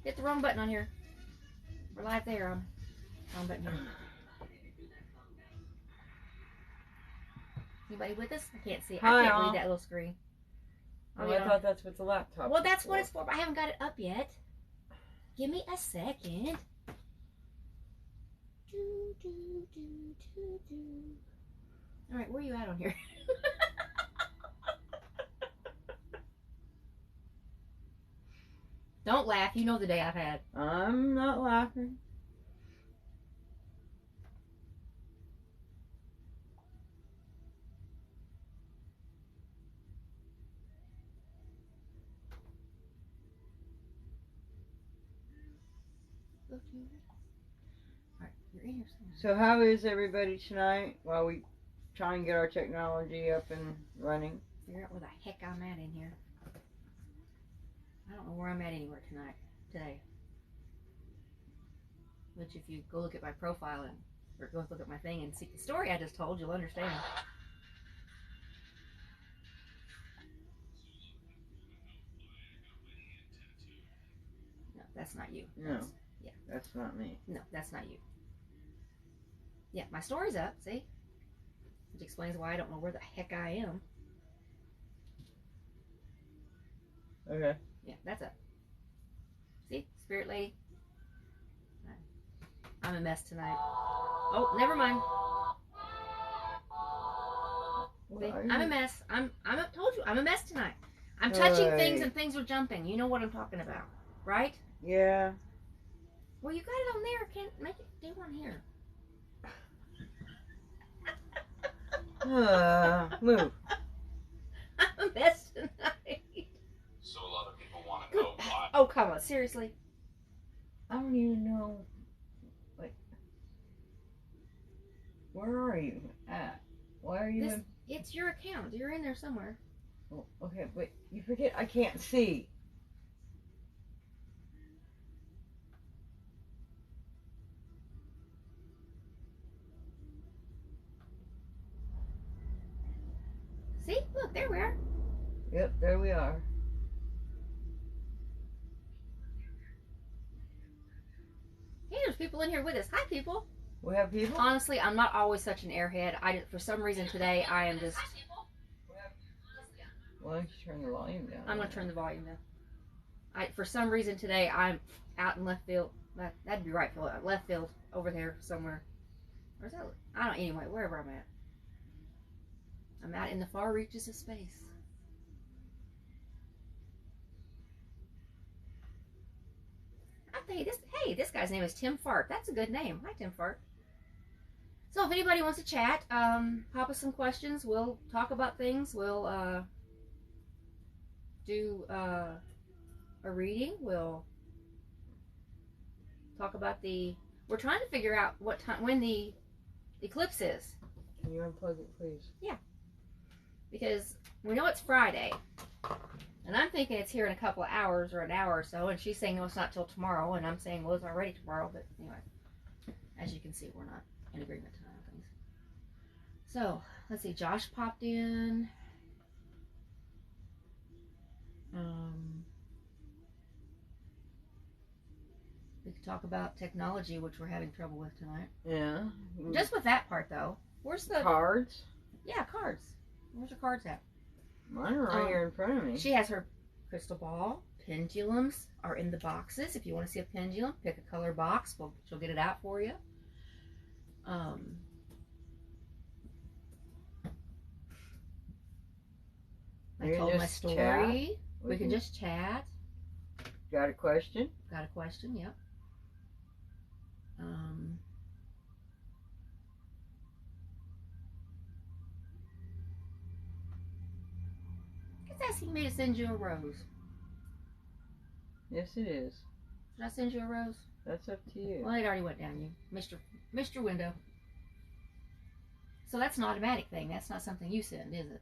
Hit the wrong button on here. We're live there on wrong button here. Anybody with us? I can't see. Hi, I can't all. read that little screen. Well, I thought that's what the laptop Well, was that's for. what it's for, but I haven't got it up yet. Give me a second. All right, where are you at on here? Don't laugh. You know the day I've had. I'm not laughing. Alright, you're in here somewhere. So how is everybody tonight while we try and get our technology up and running? Figure out where the heck I'm at in here. I don't know where I'm at anywhere today. Which if you go look at my profile or go look at my thing and see the story I just told, you'll understand. No, that's not you. No. That's not me. No, that's not you. Yeah, my story's up, see? Which explains why I don't know where the heck I am. Okay. Yeah, that's up. See? Spirit lady. I'm a mess tonight. Oh, never mind. See? I'm a mess. Told you, I'm a mess tonight. I'm touching things and things are jumping. You know what I'm talking about, right? Yeah. Well, you got it on there. Can't make it do on here. Move. I'm a mess tonight. So a lot of people want to know why. Oh, come on. Seriously? I don't even know. Like, where are you at? Why are you in? It's your account. You're in there somewhere. Oh, okay, but you forget I can't see. See? Look, there we are. Yep, there we are. Hey, there's people in here with us. Hi, people. We have people? Honestly, I'm not always such an airhead. For some reason today, I am just... Why don't you turn the volume down? I'm going to turn the volume down. For some reason today, I'm out in left field. That'd be right field. Left field over there somewhere. Where's that? I don't... Anyway, wherever I'm at. I'm out in the far reaches of space. Hey, this guy's name is Tim Fart. That's a good name. Hi, Tim Fart. So if anybody wants to chat, pop us some questions. We'll talk about things. We'll do a reading. We'll talk about we're trying to figure out when the eclipse is. Can you unplug it, please? Yeah. Because we know it's Friday. And I'm thinking it's here in a couple of hours or an hour or so. And she's saying, no, it's not till tomorrow. And I'm saying, well, it's already tomorrow. But anyway, as you can see, we're not in agreement tonight on things. So, let's see. Josh popped in. We could talk about technology, which we're having trouble with tonight. Yeah. Just with that part, though. Where's the... Cards? Yeah, cards. Where's your cards at? Mine are right here in front of me. She has her crystal ball. Pendulums are in the boxes. If you want to see a pendulum, pick a color box. She'll get it out for you. I told my story. Chat. We can just chat. Got a question? Got a question? Yep. It's asking me to send you a rose. Yes, it is. Should I send you a rose? That's up to you. Well, it already went down. You missed your window. So that's an automatic thing. That's not something you send, is it?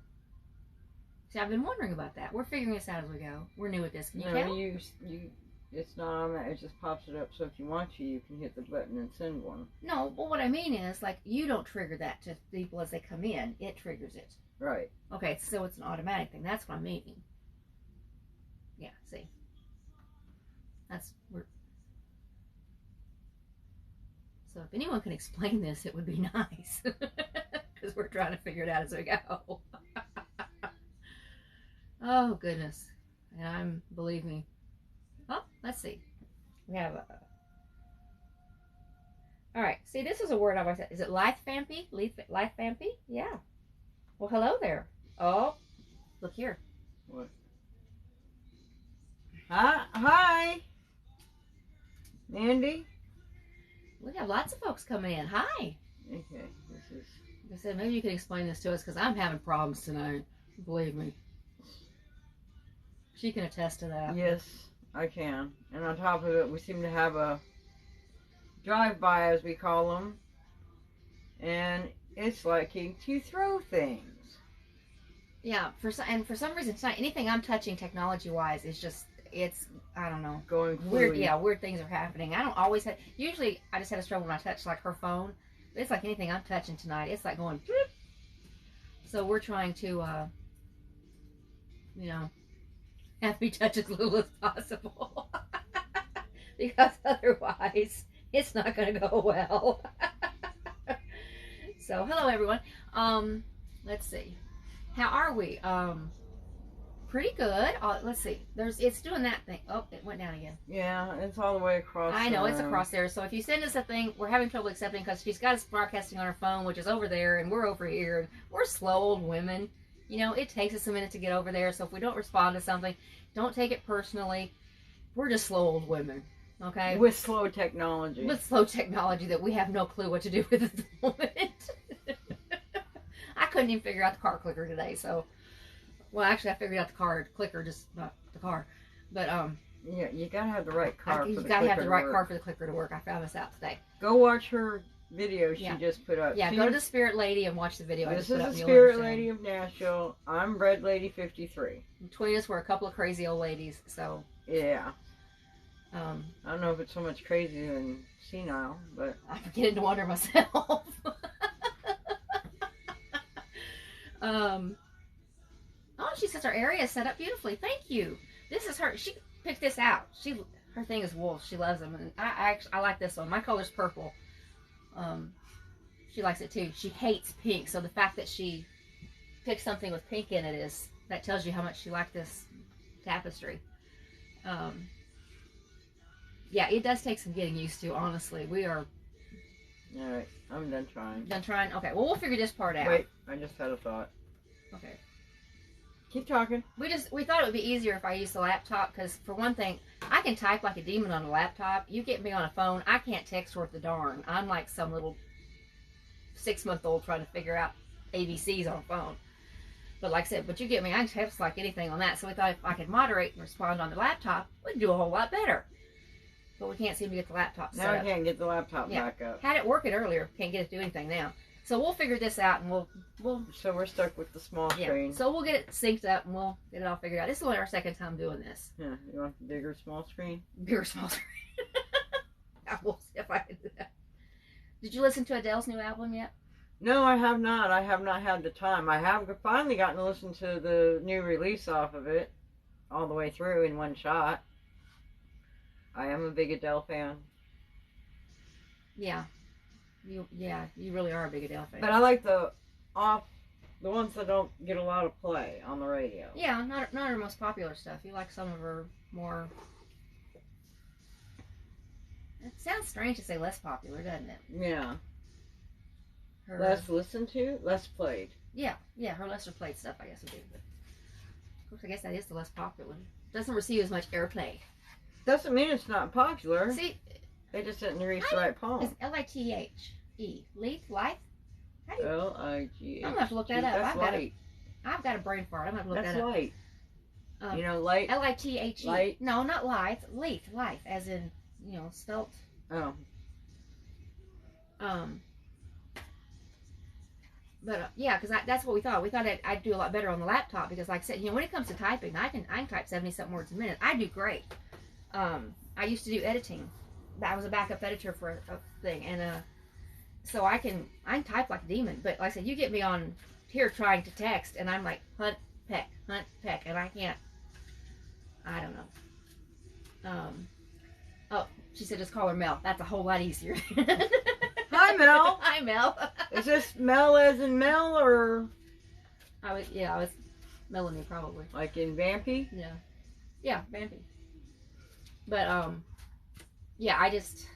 See, I've been wondering about that. We're figuring this out as we go. We're new at this. Can you tell? you. It's not on that. It just pops it up. So if you want to, you can hit the button and send one. No, but what I mean is, like, you don't trigger that to people as they come in. It triggers it. Right. Okay, so it's an automatic thing. That's what I'm meaning. Yeah, see. So if anyone can explain this, it would be nice. Because we're trying to figure it out as we go. Oh, goodness. And believe me. Oh, let's see. We have a... All right. See, this is a word I've always said. Is it Lythvampy? Lythvampy? Yeah. Well, hello there. Oh, look here. What? Hi. Mandy? We have lots of folks coming in. Hi. Okay, this is... Like I said, maybe you can explain this to us because I'm having problems tonight. Believe me. She can attest to that. Yes, I can. And on top of it, we seem to have a drive-by, as we call them. And it's liking to throw things. Yeah, for some reason tonight, anything I'm touching technology-wise is just, I don't know. Going Weird, fluey. yeah, weird things are happening. I don't always have, usually I just have a struggle when I touch like her phone. But it's like anything I'm touching tonight, it's like going, bloop. So we're trying to, have me touch as little as possible. Because otherwise, it's not going to go well. So, hello everyone. Let's see. How are we? Pretty good. Let's see. It's doing that thing. Oh, it went down again. Yeah, it's all the way across. I know, it's across there. So if you send us a thing, we're having trouble accepting because she's got us broadcasting on her phone, which is over there, and we're over here. And we're slow old women. It takes us a minute to get over there. So if we don't respond to something, don't take it personally. We're just slow old women. Okay? With slow technology. With slow technology that we have no clue what to do with at the moment. I couldn't even figure out the car clicker today, so... Well, actually, I figured out the car clicker, just not the car. But, Yeah, you gotta have the right car. you gotta have the right car for the clicker to work. I found this out today. Go watch her video she Yeah. just put up. Yeah, go to the Spirit Lady and watch the video. This I is just put up, the and you'll Spirit understand. Lady of Nashville. I'm Bread Lady 53. Between us, we're a couple of crazy old ladies, so... Yeah. I don't know if it's so much crazy than senile, but... I'm beginning to wonder myself. Oh, she says her area is set up beautifully. Thank you. This is her. She picked this out. Her thing is wolf. She loves them, and I like this one. My color's purple. She likes it too. She hates pink, so the fact that she picked something with pink in it that tells you how much she liked this tapestry. Yeah, it does take some getting used to. Honestly, we are. All right, I'm done trying. Done trying. Okay, well we'll figure this part out. Wait, I just had a thought. Okay. Keep talking. We thought it would be easier if I used the laptop because, for one thing, I can type like a demon on a laptop. You get me on a phone, I can't text worth the darn. I'm like some little 6-month-old trying to figure out ABCs on a phone. But like I said, you get me, I can text like anything on that. So we thought if I could moderate and respond on the laptop, we'd do a whole lot better. But we can't seem to get the laptop set Now I up. can't get the laptop back up. Had it working earlier, can't get it to do anything now. So we'll figure this out, and we'll. So we're stuck with the small Yeah. screen. So we'll get it synced up, and we'll get it all figured out. This is only our second time doing this. Yeah, you want the bigger small screen? Bigger, small screen. I will see if I can do that. Did you listen to Adele's new album yet? No, I have not. I have not had the time. I have finally gotten to listen to the new release off of it, all the way through in one shot. I am a big Adele fan. Yeah. You really are a big Adele fan. But I like the ones that don't get a lot of play on the radio. Yeah, not her most popular stuff. You like some of her more... It sounds strange to say less popular, doesn't it? Yeah. Her, Less listened to, less played. Yeah, her lesser played stuff, I guess, would be. But of course, I guess that is the less popular. Doesn't receive as much airplay. Doesn't mean it's not popular. See, They just didn't reach the right it's poem. Lithe? Life? How do you... L-I-G-H. I'm gonna have to look that up. That's light. I've got a brain fart. I'm gonna have to look That's that up. light. Um, You know, light. Lithe. Light. No, not lithe. Life, as in, spelt. Oh. But yeah, because that's what we thought. We thought I'd do a lot better on the laptop because, like I said, when it comes to typing, I can type 70-something words a minute. I do great. I used to do editing. I was a backup editor for a thing, and so I can type like a demon. But like I said, you get me on here trying to text, and I'm like hunt peck, and I can't. I don't know. She said just call her Mel. That's a whole lot easier. Hi, Mel. Hi, Mel. Is this Mel as in Mel or I was Melanie probably. like in Vampy? Yeah. Yeah, Vampy. But yeah, I just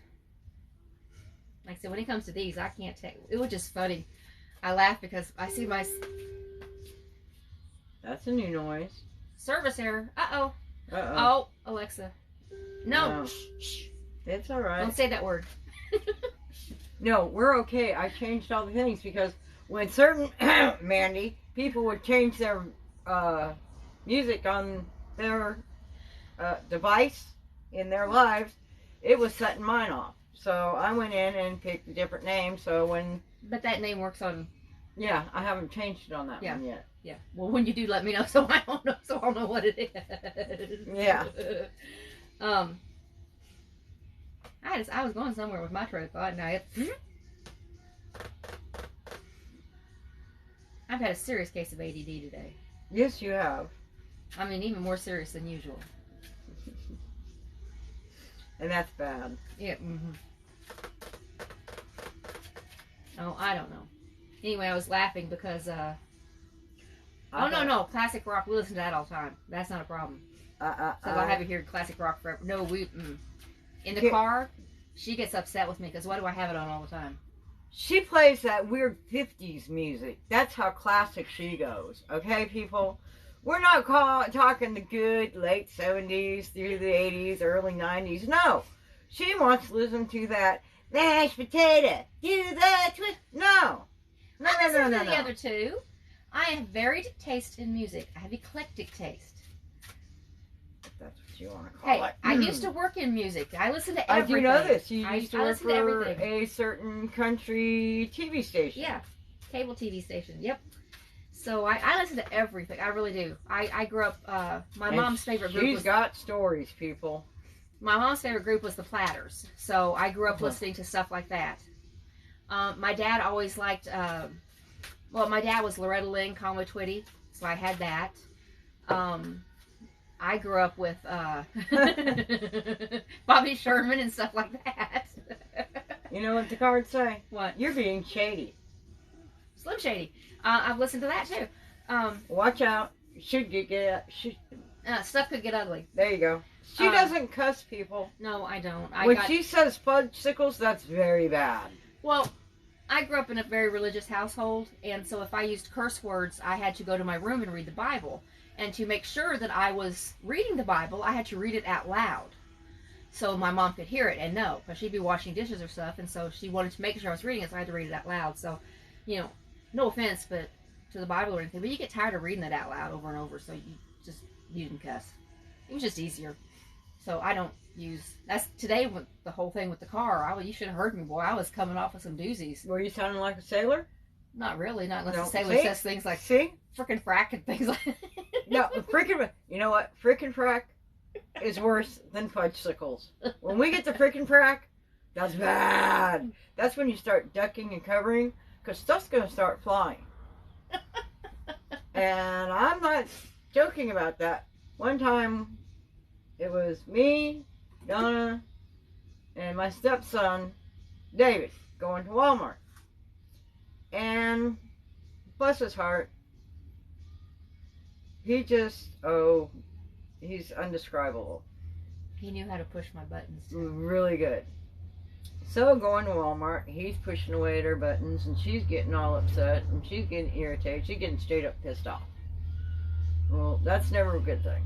like I said, when it comes to these, I can't take. It was just funny. I laugh because I see my That's a new noise. service error. Uh-oh. Uh-oh. Oh, Alexa. No. No. Shh. It's all right. Don't say that word. No, we're okay. I changed all the things because when certain Mandy people would change their music on their device in their lives, it was setting mine off. So I went in and picked a different name. So when But that name works on. yeah, I haven't changed it on that Yeah. one yet. Yeah. Well, when you do, let me know so I don't know. So I'll know what it is. Yeah. I was going somewhere with my train of thought, and I've had a serious case of ADD today. Yes, you have, I mean, even more serious than usual. and that's bad. Yeah. Mm-hmm. Oh, I don't know. Anyway, I was laughing because no, classic rock. We listen to that all the time. That's not a problem. So I have you hear classic rock forever. No, in the car. She gets upset with me because why do I have it on all the time? She plays that weird 50s music. That's how classic she goes. Okay, people? We're not talking the good late 70s through the 80s, early 90s. No. She wants to listen to that mashed potato. Do the twist. No. No, I no, listen no, to no, the no. other two. I have varied taste in music. I have eclectic taste. That's what you want to call Hey, it. I used to work in music. I listen to I everything. do know this. You I used to work listen to for everything. a certain country TV station. Yeah, cable TV station. Yep. So I listen to everything. I really do. I grew up. My And mom's favorite group She's was got stories, people. my mom's favorite group was the Platters. So I grew up Uh-huh. listening to stuff like that. My dad always liked. My dad was Loretta Lynn, Conway Twitty, so I had that. I grew up with Bobby Sherman and stuff like that. You know what the cards say? What? You're being shady. Slim Shady. I've listened to that too. Watch out. Should Stuff could get ugly. there you go. She doesn't cuss, people. No, I don't. When she says fudgesicles, that's very bad. Well, I grew up in a very religious household, and so if I used curse words, I had to go to my room and read the Bible. And to make sure that I was reading the Bible, I had to read it out loud. So my mom could hear it and know, because she'd be washing dishes or stuff, and so she wanted to make sure I was reading it, so I had to read it out loud. So, no offense, but to the Bible or anything, but you get tired of reading that out loud over and over, so you didn't cuss. It was just easier. So I don't use, that's today with the whole thing with the car. You should have heard me, boy. I was coming off with some doozies. Were you sounding like a sailor? Not really, not unless No. the sailor See? says things like See? frickin' frack and things like that. No, frickin', you know what? Frickin' frack is worse than fudgesicles. When we get to frickin' frack, that's bad. That's when you start ducking and covering, because stuff's going to start flying. And I'm not joking about that. One time, it was me, Donna, and my stepson, David, going to Walmart. And, bless his heart, he's undescribable. He knew how to push my buttons. Really good. So going to Walmart, he's pushing away at her buttons, and she's getting all upset, and she's getting irritated. She's getting straight up pissed off. Well, that's never a good thing.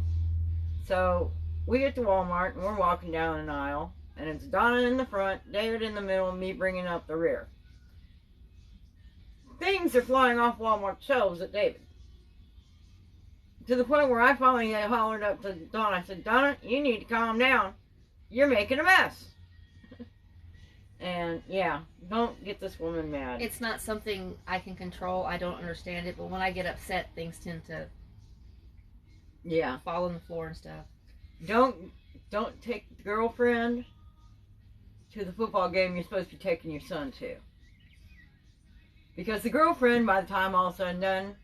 So we get to Walmart, and we're walking down an aisle, and it's Donna in the front, David in the middle, and me bringing up the rear. Things are flying off Walmart shelves at David. To the point where I finally hollered up to Donna. I said, Donna, you need to calm down. You're making a mess. And, yeah, don't get this woman mad. It's not something I can control. I don't understand it. But when I get upset, things tend to fall on the floor and stuff. Don't take the girlfriend to the football game you're supposed to be taking your son to. Because the girlfriend, by the time all is said and done,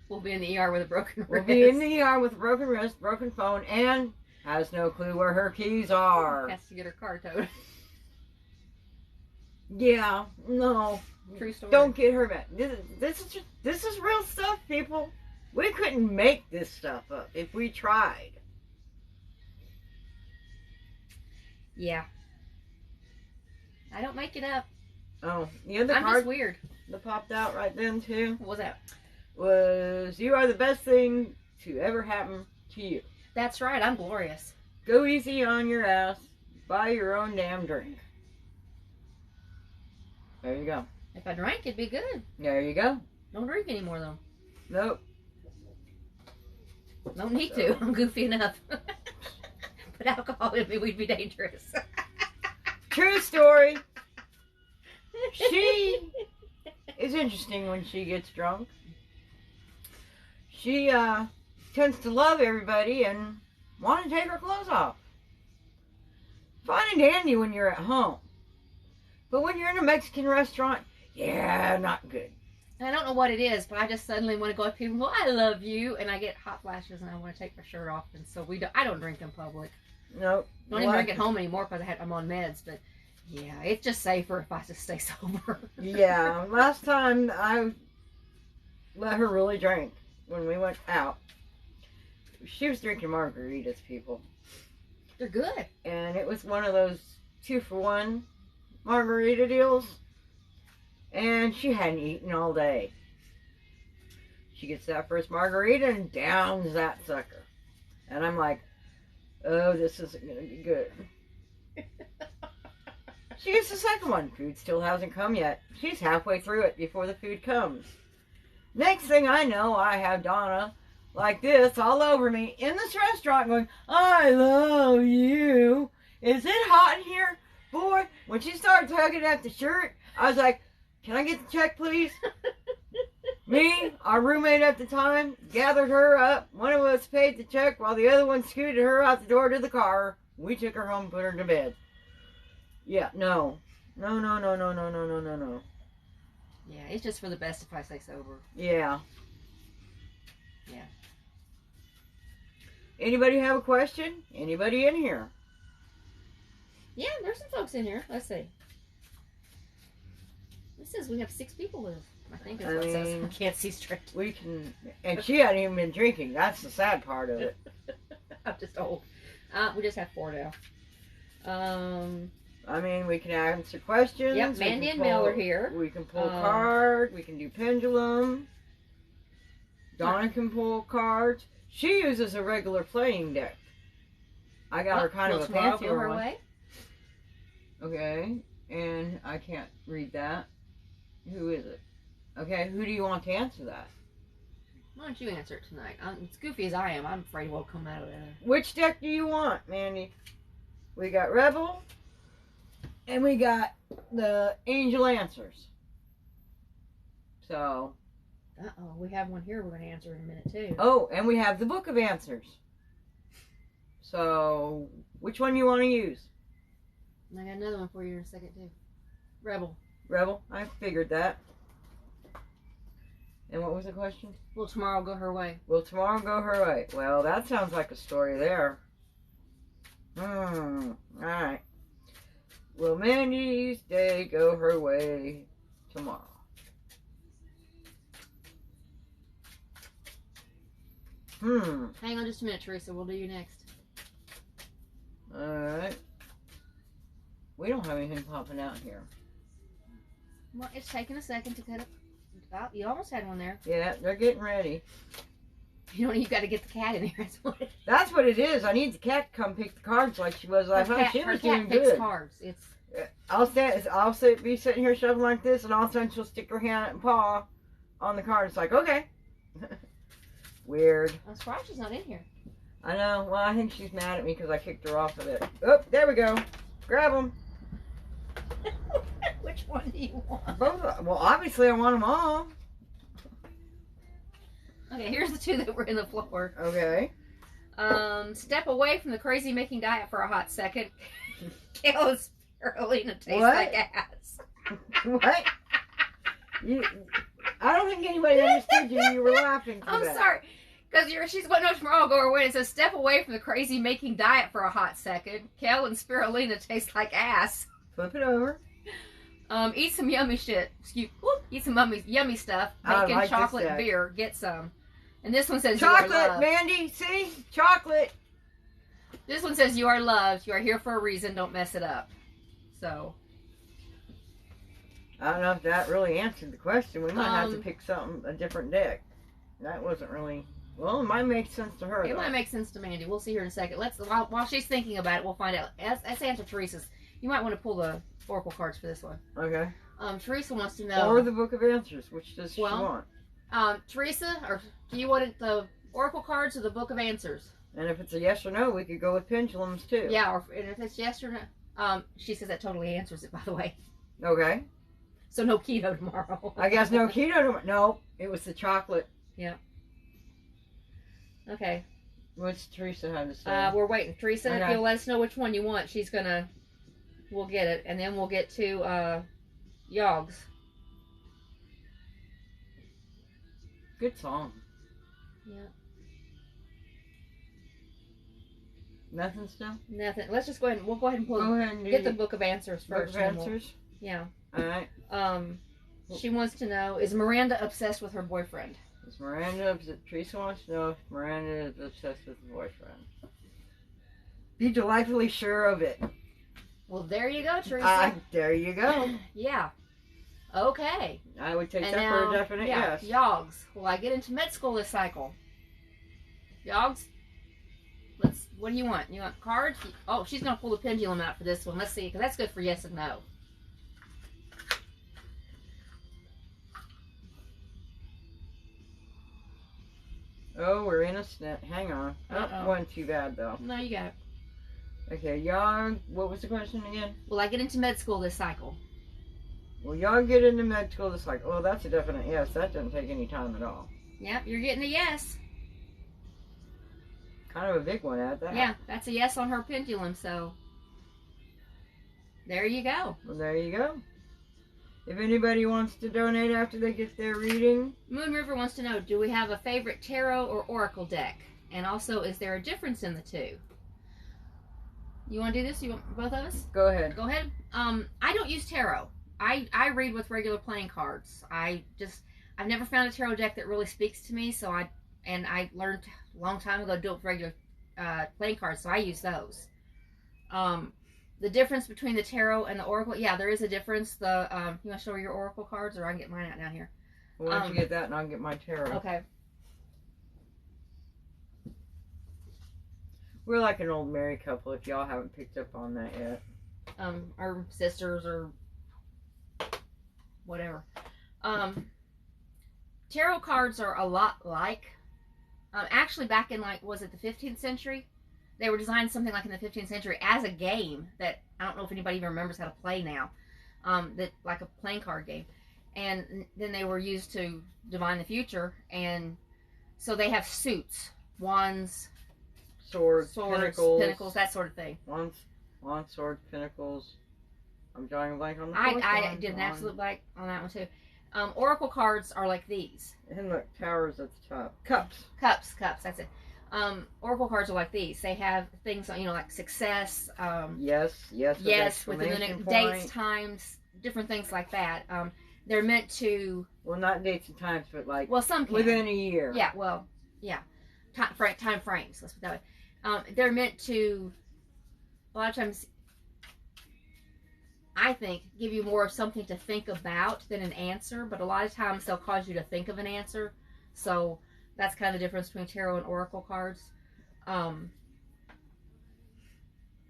We'll be in the ER with a broken wrist. will be in the ER with a broken wrist, broken phone, and Has no clue where her keys are. Has to get her car towed. Yeah, no. True story. Don't get her mad. This is real stuff, people. We couldn't make this stuff up if we tried. Yeah. I don't make it up. Oh, the other I'm card just weird. that popped out right then too What was that? was you are the best thing to ever happen to you. That's right. I'm glorious. Go easy on your ass. Buy your own damn drink. There you go. If I drank, it'd be good. There you go. Don't drink anymore, though. Nope. Don't need to. I'm goofy enough. Put alcohol in me, we'd be dangerous. True story. She is interesting when she gets drunk. She tends to love everybody and want to take her clothes off. Fine and dandy when you're at home. But when you're in a Mexican restaurant, yeah, not good. I don't know what it is, but I just suddenly want to go up to people and go, I love you. And I get hot flashes and I want to take my shirt off. And so I don't drink in public. Nope. Don't even drink at home anymore because I'm on meds. But yeah, it's just safer if I just stay sober. Yeah, last time I let her really drink when we went out. She was drinking margaritas, people. They're good. And it was one of those 2-for-1 margarita deals. And she hadn't eaten all day. She gets that first margarita and downs that sucker. And I'm like, oh, this isn't going to be good. She gets the second one. Food still hasn't come yet. She's halfway through it before the food comes. Next thing I know, I have Donna like this all over me in this restaurant going, I love you. Is it hot in here? Boy, when she started tugging at the shirt, I was like, can I get the check, please? Me, our roommate at the time, gathered her up. One of us paid the check while the other one scooted her out the door to the car. We took her home and put her to bed. Yeah, no. No. Yeah, it's just for the best if I stay sober. Yeah. Yeah. Anybody have a question? Anybody in here? Yeah, there's some folks in here. Let's see. It says we have 6 people with us. I think that's what it says. I can't see straight. We can, and she hadn't even been drinking. That's the sad part of it. I'm just old. We just have 4 now. I mean, we can answer questions. Yep, Mandy and Mel are here. We can pull a card. We can do pendulum. Donna can pull cards. She uses a regular playing deck. I got her kind of a fancy her one. way. Okay, and I can't read that. Who is it? Okay, who do you want to answer that? Why don't you answer it tonight? As goofy as I am, I'm afraid we'll come out of there. Which deck do you want, Mandy? We got Rebel, and we got the Angel Answers. So. Uh-oh, we have one here we're going to answer in a minute, too. Oh, and we have the Book of Answers. So, which one you want to use? And I got another one for you in a second, too. Rebel. Rebel, I figured that. And what was the question? Will tomorrow go her way? Will tomorrow go her way? Well, that sounds like a story there. Alright. Will Mandy's day go her way tomorrow? Hang on just a minute, Teresa. We'll do you next. Alright. We don't have anything popping out here. Well, it's taking a second to cut up. Oh, you almost had one there. Yeah, they're getting ready. You've got to get the cat in there. That's what it is. I need the cat to come pick the cards like she was last night. She was doing picks good. Cards. It's. Be sitting here shoving like this, and all of a sudden she'll stick her hand and paw on the card. It's like, okay. Weird. I'm surprised she's not in here. I know. Well, I think she's mad at me because I kicked her off of it. Oh, there we go. Grab them. Which one do you want? Both. Well, obviously I want them all. Okay, here's the 2 that were in the floor. Okay. Step away from the crazy making diet for a hot second. Kale spirulina tastes What? like ass. What? I don't think anybody understood you. You were laughing. I'm that. sorry. Because she's wanting to know tomorrow, go away. It says, step away from the crazy making diet for a hot second. Kale and spirulina taste like ass. Flip it over. Eat some yummy shit. Eat some yummy stuff. I Bacon, like this chocolate, deck. beer. Get some. And this one says, you are Chocolate, loved. Mandy. See? Chocolate. This one says, you are loved. You are here for a reason. Don't mess it up. So, I don't know if that really answered the question. We might have to Um, pick a different deck. That wasn't really... Well, it might make sense to her, it though. might make sense to Mandy. We'll see here in a second. While she's thinking about it, we'll find out. Let's answer Teresa's. You might want to pull the oracle cards for this one. Okay. Teresa wants to know. Or the Book of Answers. Which does she Well- want? Teresa, or do you want the oracle cards or the book of answers? And if it's a yes or no, we could go with pendulums, too. Yeah, and if it's yes or no. She says that totally answers it, by the way. Okay. So no keto tomorrow. I guess no keto. No, it was the chocolate. Okay. What's Teresa have to say? We're waiting. Teresa, if Okay. you'll let us know which one you want, we'll get it. And then we'll get to, Yogs. Good song. Yeah. Nothing still? Nothing. Let's just go ahead and, we'll go ahead and pull, Go ahead and do get the book of answers Book first. of and we'll- Answers. yeah. Alright. She wants to know, is Miranda obsessed with her boyfriend? Is Miranda, Teresa wants to know if Miranda is obsessed with the boyfriend. Be delightfully sure of it. Well, there you go, Teresa. There you go. Yeah. Okay. I would take And that now, for a definite yeah, yes. Yogs. Will I get into med school this cycle? Yogs? What do you want? You want cards? Oh, she's going to pull the pendulum out for this one. Let's see, because that's good for yes and no. Oh, we're in a snap. Hang on. Uh-oh. That wasn't too bad, though. No, you got it. Okay, y'all, what was the question again? Will I get into med school this cycle? Will y'all get into med school this cycle? Well, that's a definite yes. That doesn't take any time at all. Yep, you're getting a yes. Kind of a big one at that. Yeah, that's a yes on her pendulum, so there you go. Well, there you go. If anybody wants to donate after they get their reading, Moon River wants to know, do we have a favorite tarot or oracle deck? And also, is there a difference in the two? You want to do this? You want both of us? go ahead. Go ahead. I don't use tarot. I read with regular playing cards. I've never found a tarot deck that really speaks to me, so I learned a long time ago to do it with regular playing cards, so I use those. The difference between the tarot and the oracle, yeah, there is a difference. You want to show your oracle cards, or I can get mine out down here? Well, why don't you get that and I'll get my tarot. Okay. We're like an old married couple if y'all haven't picked up on that yet. Or sisters or whatever. Tarot cards are a lot like, actually back in was it the 15th century? They were designed something like in the 15th century as a game that I don't know if anybody even remembers how to play now. That like a playing card game. And then they were used to divine the future, and so they have suits, wands, Swords, pinnacles, that sort of thing. Wands, swords, pinnacles. I'm drawing a blank on the I fourth did one. an absolute blank on that one too. Oracle cards are like these. And look, towers at the top. Cups. Cups, that's it. Oracle cards are like these. They have things, like success, Yes, with the exclamation dates, point. times, different things like that. They're meant to, Well, not dates and times, but like well, some can. within a year. Yeah, well, yeah. Time frames, let's put it that way. They're meant to, a lot of times, I think, give you more of something to think about than an answer, but a lot of times they'll cause you to think of an answer. So that's kind of the difference between tarot and oracle cards.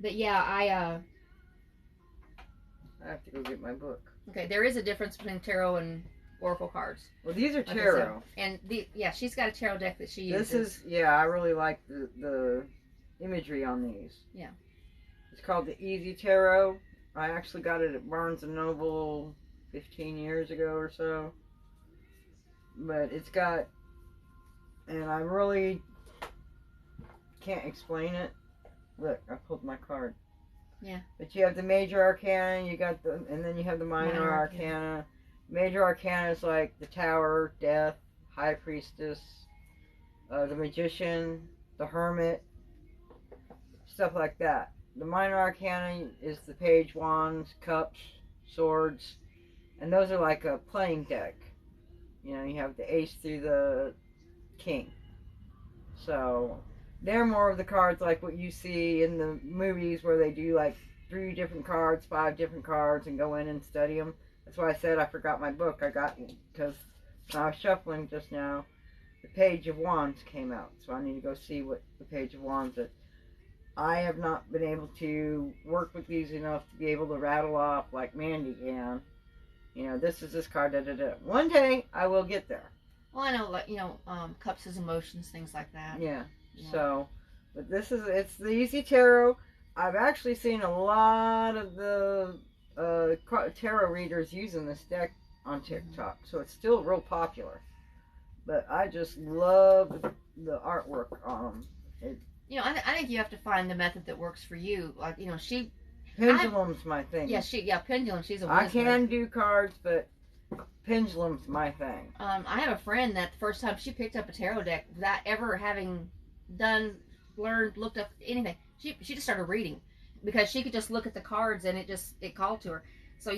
But yeah, I have to go get my book. okay, there is a difference between tarot and oracle cards. Well, these are Like I said. tarot. And she's got a tarot deck that she uses. This is, I really like the imagery on these. Yeah. It's called the Easy Tarot. I actually got it at Barnes & Noble 15 years ago or so. But it's got, and I really can't explain it. Look, I pulled my card. Yeah. But you have the Major Arcana, and then you have the Minor Minor Arcana. Major Arcana is like the Tower, Death, High Priestess. the Magician, the Hermit, stuff like that. The Minor Arcana is the Page, Wands, Cups, Swords, and those are like a playing deck. You know, you have the Ace through the King. So they're more of the cards like what you see in the movies where they do like 3 different cards, 5 different cards, and go in and study them. That's why I said I forgot my book. I got, because when I was shuffling just now, the Page of Wands came out. So I need to go see what the Page of Wands is. I have not been able to work with these enough to be able to rattle off like Mandy can. You know, this is this card, da da da. One day I will get there. Well, I know, like, cups as emotions, things like that. Yeah. Yeah. So, but it's the Easy Tarot. I've actually seen a lot of the tarot readers using this deck on TikTok, so it's still real popular. But I just love the artwork on them. I think you have to find the method that works for you. Like, Pendulum's my thing. Yeah, pendulum. She's a I wizard. can do cards, but pendulum's my thing. I have a friend that the first time she picked up a tarot deck without ever having learned, looked up anything, she just started reading because she could just look at the cards and it called to her. So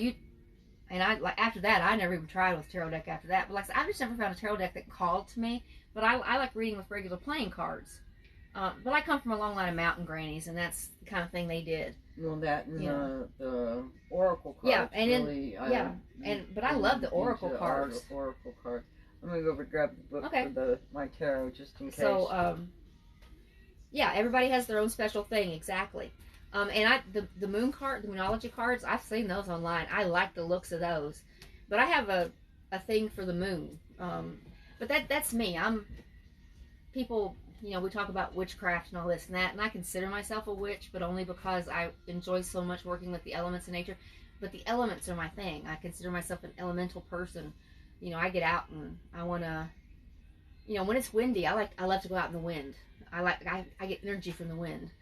after that, I never even tried with tarot deck after that. But like I said, I've just never found a tarot deck that called to me. But I like reading with regular playing cards. But I come from a long line of mountain grannies, and that's the kind of thing they did. Well, that and Yeah. the oracle cards. Yeah, and really, but I love the oracle into cards. Oracle cards. I'm gonna go over and grab the book Okay. for my tarot just in case. So, everybody has their own special thing, exactly. And the moon card, the moonology cards, I've seen those online. I like the looks of those, but I have a thing for the moon. But that's me. People. We talk about witchcraft and all this and that, and I consider myself a witch, but only because I enjoy so much working with the elements in nature. But the elements are my thing. I consider myself an elemental person. I get out and I want to, when it's windy, I love to go out in the wind. I get energy from the wind.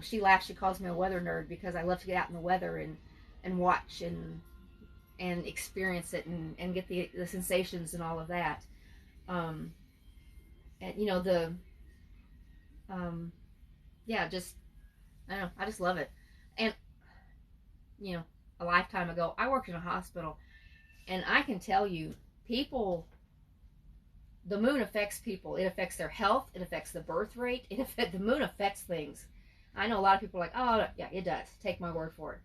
She laughs. She calls me a weather nerd because I love to get out in the weather and watch and experience it and get the sensations and all of that. And just, I don't know, I just love it. And, a lifetime ago, I worked in a hospital, and I can tell you, people, the moon affects people. It affects their health. It affects the birth rate. The moon affects things. I know a lot of people are like, oh, yeah, it does. Take my word for it.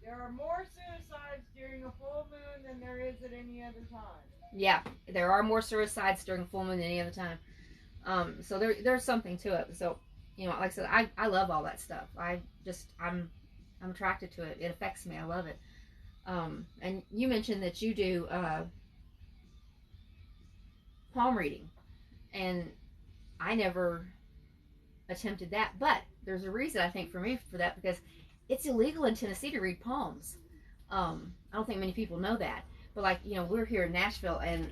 There are more suicides during a full moon than there is at any other time. Yeah, there are more suicides during a full moon than any other time. So there's something to it. So, like I said, I love all that stuff. I'm attracted to it. It affects me. I love it. And you mentioned that you do palm reading, and I never attempted that. But there's a reason, I think, for me for that, because it's illegal in Tennessee to read palms. I don't think many people know that. But we're here in Nashville, and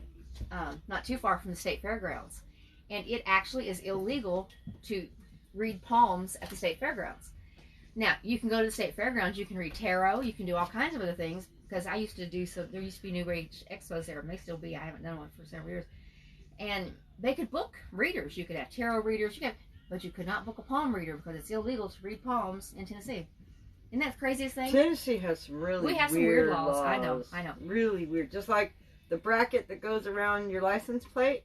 not too far from the state fairgrounds. And it actually is illegal to read palms at the state fairgrounds. Now, you can go to the state fairgrounds, you can read tarot, you can do all kinds of other things, because I used to do there used to be New Age expos there, and they still be. I haven't done one for several years. And they could book readers. You could have tarot readers, but you could not book a palm reader because it's illegal to read palms in Tennessee. Isn't that the craziest thing? Tennessee has some really weird laws. I know. Really weird. Just like the bracket that goes around your license plate.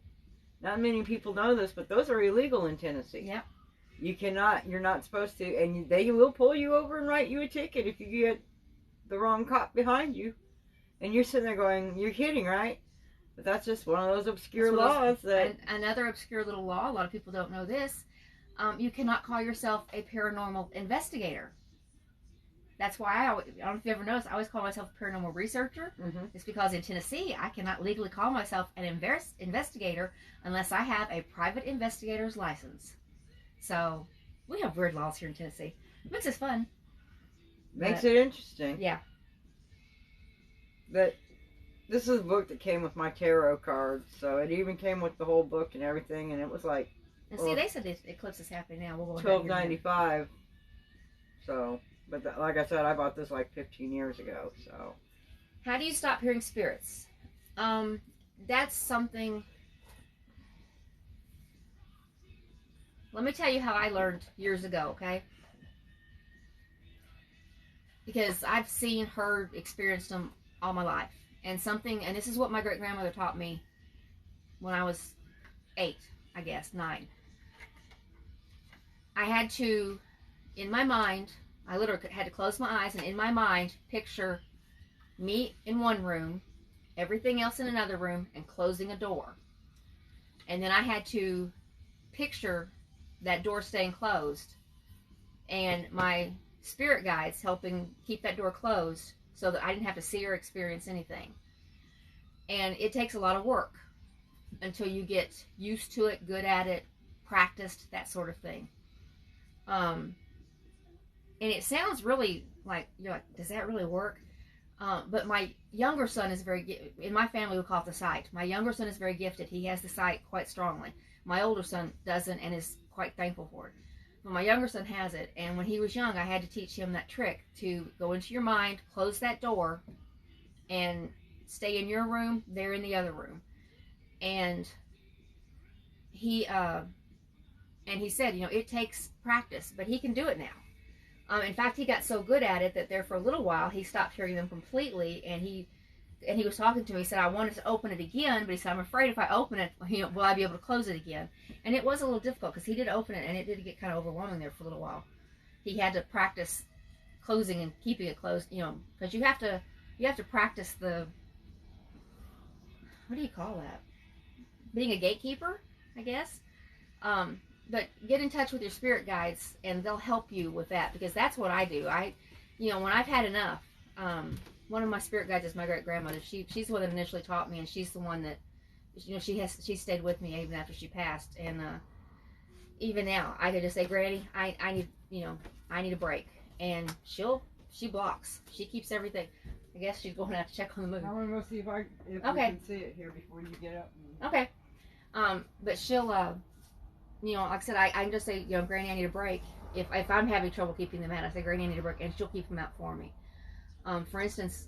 Not many people know this, but those are illegal in Tennessee. Yep. You're not supposed to, and they will pull you over and write you a ticket if you get the wrong cop behind you. And you're sitting there going, you're kidding, right? But that's just one of those obscure laws that... Another obscure little law, a lot of people don't know this, you cannot call yourself a paranormal investigator. That's why I don't know if you ever noticed, I always call myself a paranormal researcher. Mm-hmm. It's because in Tennessee, I cannot legally call myself an investigator unless I have a private investigator's license. So, we have weird laws here in Tennessee. It makes us fun. Makes it interesting. Yeah. But this is a book that came with my tarot cards, so it even came with the whole book and everything, and it was like... And see, they said this eclipse is happening now. We'll go $12.95. So... But like I said, I bought this like 15 years ago, so. How do you stop hearing spirits? That's something let me tell you how I learned years ago, okay? Because I've seen her experience them all my life. And this is what my great grandmother taught me when I was 8, I guess, 9. I had to, in my mind, I literally had to close my eyes and in my mind picture me in one room, everything else in another room, and closing a door. And then I had to picture that door staying closed and my spirit guides helping keep that door closed so that I didn't have to see or experience anything. And it takes a lot of work until you get used to it, good at it, practiced, that sort of thing. And it sounds really like, you're like, does that really work? But my younger son is in my family we call it the sight. My younger son is very gifted. He has the sight quite strongly. My older son doesn't and is quite thankful for it. But my younger son has it. And when he was young, I had to teach him that trick to go into your mind, close that door, and stay in your room, they're in the other room. And he said, it takes practice, but he can do it now. In fact, he got so good at it that there for a little while he stopped hearing them completely, and he was talking to me. He said, I wanted to open it again, but he said, I'm afraid if I open it, will I be able to close it again? And it was a little difficult because he did open it, and it did get kind of overwhelming there for a little while. He had to practice closing and keeping it closed, because you have to practice the, what do you call that? Being a gatekeeper, I guess. But get in touch with your spirit guides, and they'll help you with that, because that's what I do. When I've had enough, one of my spirit guides is my great grandmother. She's the one that initially taught me, and she's the one that, she stayed with me even after she passed. And even now, I could just say, Granny, I need a break, and she blocks. She keeps everything. I guess she's going out to check on the movie. I want to go see if we can see it here before you get up. Okay. But she'll, like I said, I can just say, Granny, I need a break. If I'm having trouble keeping them out, I say, Granny, I need a break, and she'll keep them out for me. For instance,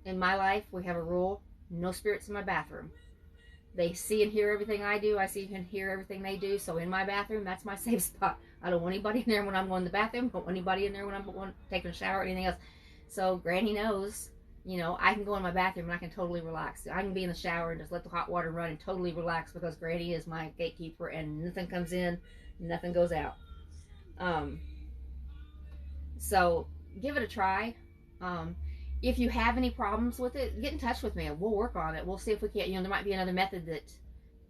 in my life, we have a rule: no spirits in my bathroom. They see and hear everything I do. I see and hear everything they do. So in my bathroom, that's my safe spot. I don't want anybody in there when I'm going to the bathroom. I don't want anybody in there when I'm taking a shower or anything else. So Granny knows, I can go in my bathroom and I can totally relax. I can be in the shower and just let the hot water run and totally relax, because Granny is my gatekeeper, and nothing comes in, nothing goes out. So give it a try. If you have any problems with it, get in touch with me and we'll work on it. We'll see if we can't, there might be another method that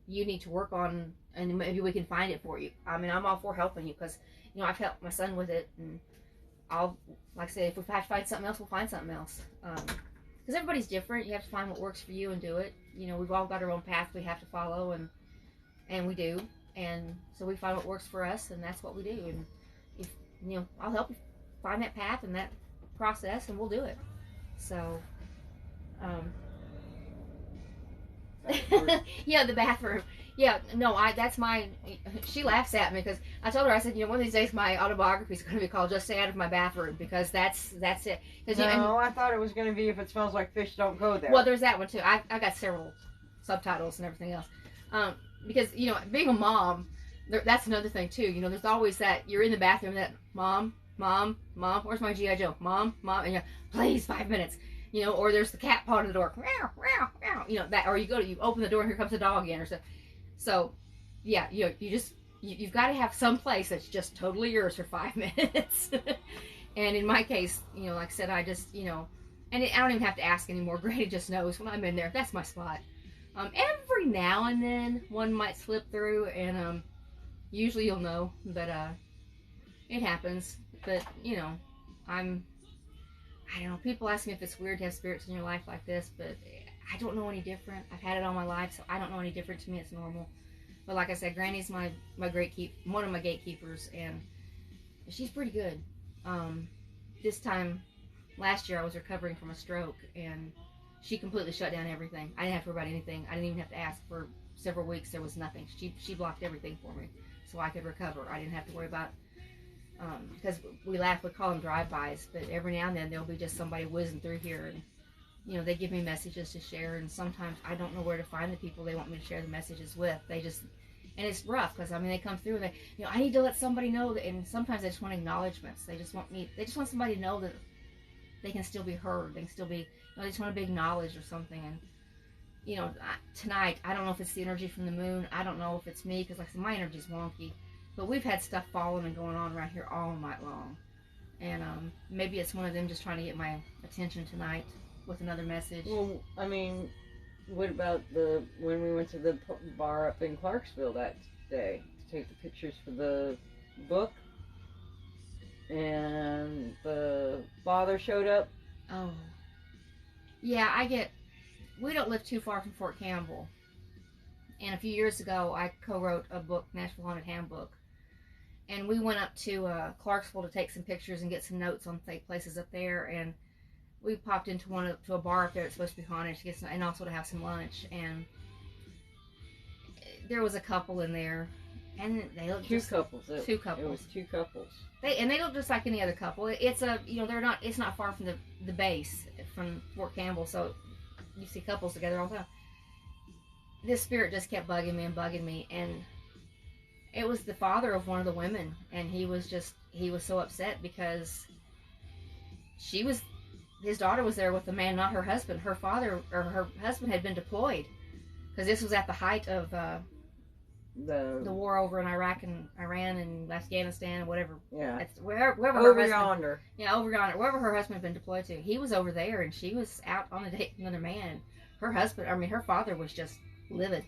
you need to work on, and maybe we can find it for you. I'm all for helping you, because, I've helped my son with it, and like I said, if we have to find something else, we'll find something else. Because everybody's different. You have to find what works for you and do it. We've all got our own path we have to follow, and we do. And so we find what works for us, and that's what we do. And if, I'll help you find that path and that process, and we'll do it. So, yeah, the bathroom. Yeah, no, that's my, she laughs at me because I told her, I said, one of these days my autobiography is going to be called Just Stay Out of My Bathroom, because that's it. No, I thought it was going to be If It Smells Like Fish, Don't Go There. Well, there's that one too. I got several subtitles and everything else. Because, being a mom, that's another thing too. There's always that, you're in the bathroom, that mom, where's my G.I. Joe? Mom, and please, 5 minutes. Or there's the cat pawing the door. Meow, meow, meow. That, or you open the door and here comes the dog in, or so. So, yeah, you've got to have some place that's just totally yours for 5 minutes. And in my case, like I said, I just, and I don't even have to ask anymore. Granny just knows when I'm in there. That's my spot. Every now and then one might slip through, and usually you'll know, but it happens. But I don't know, people ask me if it's weird to have spirits in your life like this, but I don't know any different. I've had it all my life, so I don't know any different. To me, it's normal. But like I said, Granny's one of my gatekeepers, and she's pretty good. This time last year, I was recovering from a stroke, and she completely shut down everything. I didn't have to worry about anything. I didn't even have to ask. For several weeks. There was nothing. She blocked everything for me, so I could recover. I didn't have to worry about. Because we call them drive-bys, but every now and then there'll be just somebody whizzing through here, and they give me messages to share, and sometimes I don't know where to find the people they want me to share the messages with. They just, And it's rough because I mean they come through and they, I need to let somebody know that, and sometimes they just want acknowledgments. They just want somebody to know that they can still be heard. They can still be, they just want to be acknowledged or something. And tonight I don't know if it's the energy from the moon. I don't know if it's me because like I said, my energy's wonky. But we've had stuff falling and going on around here all night long, and maybe it's one of them just trying to get my attention tonight with another message. Well, I mean, what about when we went to the bar up in Clarksville that day to take the pictures for the book, and the father showed up? Oh, yeah, we don't live too far from Fort Campbell, and a few years ago I co-wrote a book, Nashville Haunted Handbook, and we went up to Clarksville to take some pictures and get some notes on places up there, and we popped into to a bar up there that's supposed to be haunted to get some, and also to have some lunch, and there was a couple in there, and they looked Two couples. Two couples. It was two couples. They look just like any other couple. It's it's not far from the base from Fort Campbell, so you see couples together all the time. This spirit just kept bugging me, and it was the father of one of the women, and he was so upset because his daughter was there with the man, not her husband. Her husband had been deployed because this was at the height of the war over in Iraq and Iran and Afghanistan, whatever. Yeah. Wherever over yonder. Yeah, over yonder. Wherever her husband had been deployed to. He was over there, and she was out on a date with another man. Her father was just livid.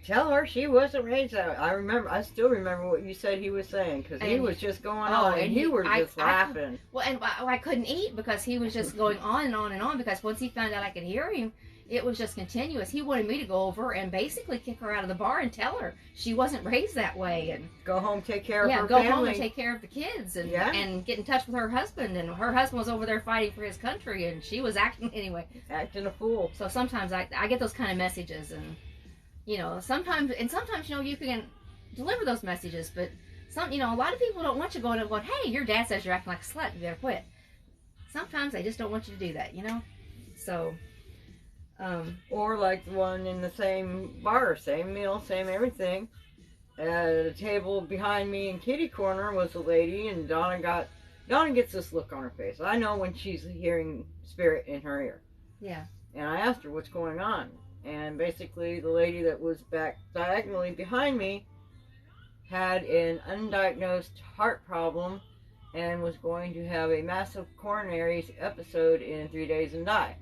Tell her she wasn't raised that. I still remember what you said he was saying, because he was just going on, and you were just laughing. I couldn't eat because he was just going on and on and on, because once he found out I could hear him, it was just continuous. He wanted me to go over and basically kick her out of the bar and tell her she wasn't raised that way, and go home, take care of her go family. home and take care of the kids, and get in touch with her husband. And her husband was over there fighting for his country, and she was acting acting a fool. So sometimes I get those kind of messages, and sometimes you can deliver those messages, but a lot of people don't want you going, hey, your dad says you're acting like a slut, you better quit. Sometimes they just don't want you to do that, So, or like the one in the same bar, same meal, same everything. At a table behind me in kitty corner was a lady, and Donna gets this look on her face. I know when she's hearing spirit in her ear. Yeah. And I asked her what's going on. And basically, the lady that was back diagonally behind me had an undiagnosed heart problem and was going to have a massive coronary episode in 3 days and die.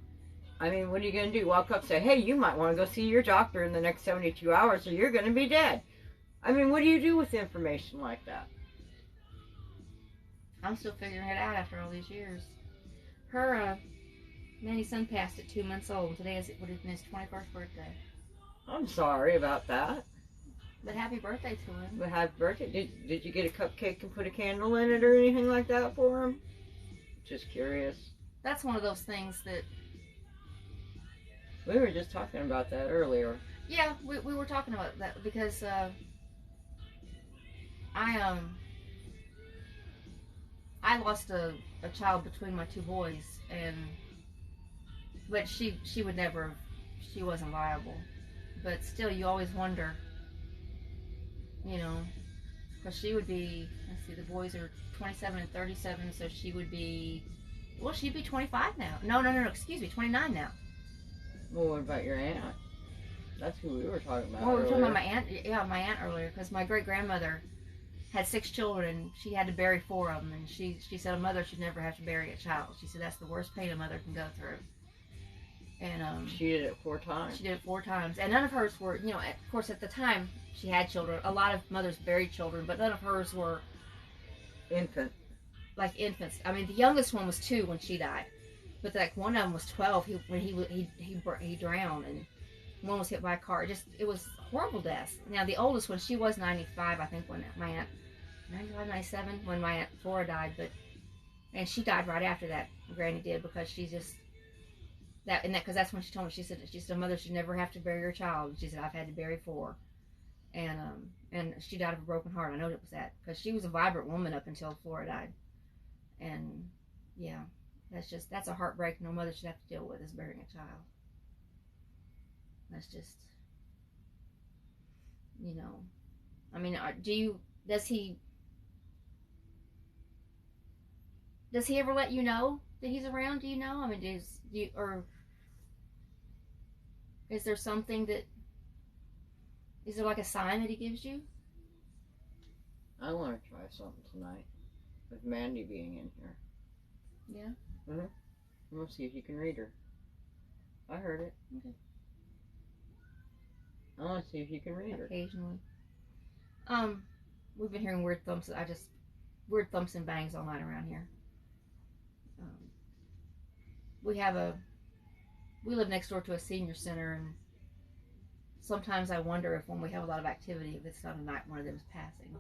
I mean, what are you going to do? Walk up and say, hey, you might want to go see your doctor in the next 72 hours or you're going to be dead. I mean, what do you do with information like that? I'm still figuring it out after all these years. Her, Manny's son passed at 2 months old, and today would have been his 21st birthday. I'm sorry about that. But happy birthday to him. But happy birthday. Did you get a cupcake and put a candle in it or anything like that for him? Just curious. That's one of those things that... We were just talking about that earlier. Yeah, we were talking about that because I lost a child between my two boys, but she would never, she wasn't viable. But still, you always wonder, because she would be, let's see, the boys are 27 and 37, so she would be, she'd be 25 now. No, excuse me, 29 now. Well, what about your aunt? That's who we were talking about. Well, we were talking about my aunt. Yeah, my aunt earlier, because my great grandmother had 6 children, and she had to bury 4 of them. And she said a mother should never have to bury a child. She said that's the worst pain a mother can go through. And she did it 4 times. She did it 4 times, and none of hers were. Of course, at the time she had children. A lot of mothers buried children, but none of hers were infants. Like infants. I mean, the youngest one was 2 when she died. But one of them was 12 when he drowned, and one was hit by a car. It was horrible deaths. Now the oldest one, she was 95, I think, when my aunt 95, 97 when my aunt Flora died, and she died right after that. Granny did, because she just because that's when she told me. She said a mother should never have to bury her child. She said I've had to bury 4, and she died of a broken heart. I know it was that, because she was a vibrant woman up until Flora died, and yeah. That's a heartbreak no mother should have to deal with, is burying a child. That's just, I mean, does he ever let you know that he's around? Do you know? I mean, or is there something is there like a sign that he gives you? I want to try something tonight with Mandy being in here. Yeah. We'll see if you can read her. I heard it. Okay. I want to see if you can read her. Occasionally. We've been hearing weird thumps. Weird thumps and bangs all night around here. We live next door to a senior center, and sometimes I wonder if when we have a lot of activity, if it's not a night one of them is passing.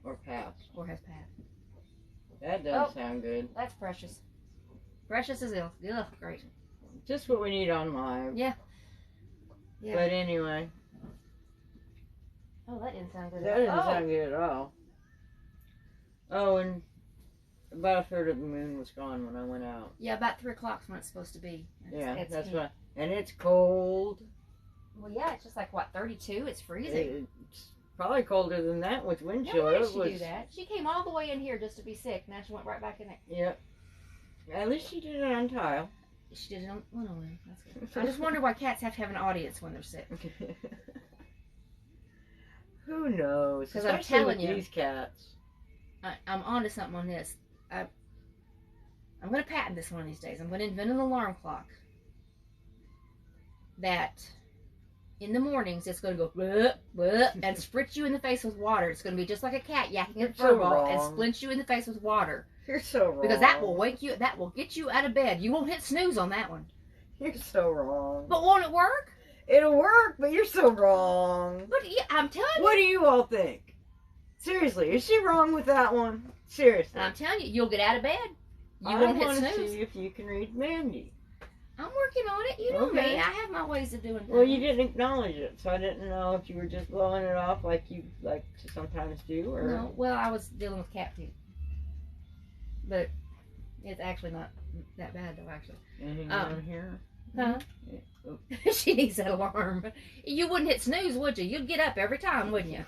Or passed. Or has passed. That doesn't sound good. That's Precious. Precious is ill. Ugh, great. Just what we need on live. Yeah. Yeah. But anyway. Oh, that didn't sound good. That didn't sound good at all. Oh, and about a third of the moon was gone when I went out. Yeah, about 3 o'clock's when it's supposed to be. That's what. And it's cold. Well, yeah, it's just like, what, 32? It's freezing. It's probably colder than that with wind chill. Why did she do that? She came all the way in here just to be sick. Now she went right back in there. Yep. At least she did it on tile. She did it on linoleum. That's good. I just wonder why cats have to have an audience when they're sick. Who knows? Because I'm telling you, these cats. I'm onto something on this. I'm going to patent this one of these days. I'm going to invent an alarm clock that in the mornings it's going to go bleh, bleh, and spritz you in the face with water. It's going to be just like a cat yakking a fur ball and splint you in the face with water. You're so wrong. Because that will wake you. That will get you out of bed. You won't hit snooze on that one. You're so wrong. But won't it work? It'll work, but you're so wrong. But yeah, I'm telling you. What do you all think? Seriously, is she wrong with that one? Seriously. I'm telling you, you'll get out of bed. You I won't hit want to snooze. see if you can read Mandy. I'm working on it. You know Okay. me. I have my ways of doing things. Well, you didn't acknowledge it, so I didn't know if you were just blowing it off like you like to sometimes do, or No. Well, I was dealing with cat poop. But it's actually not that bad, though, actually. anything down here. Huh? Yeah. Oh. She needs that alarm. You wouldn't hit snooze, would you? You'd get up every time, wouldn't you?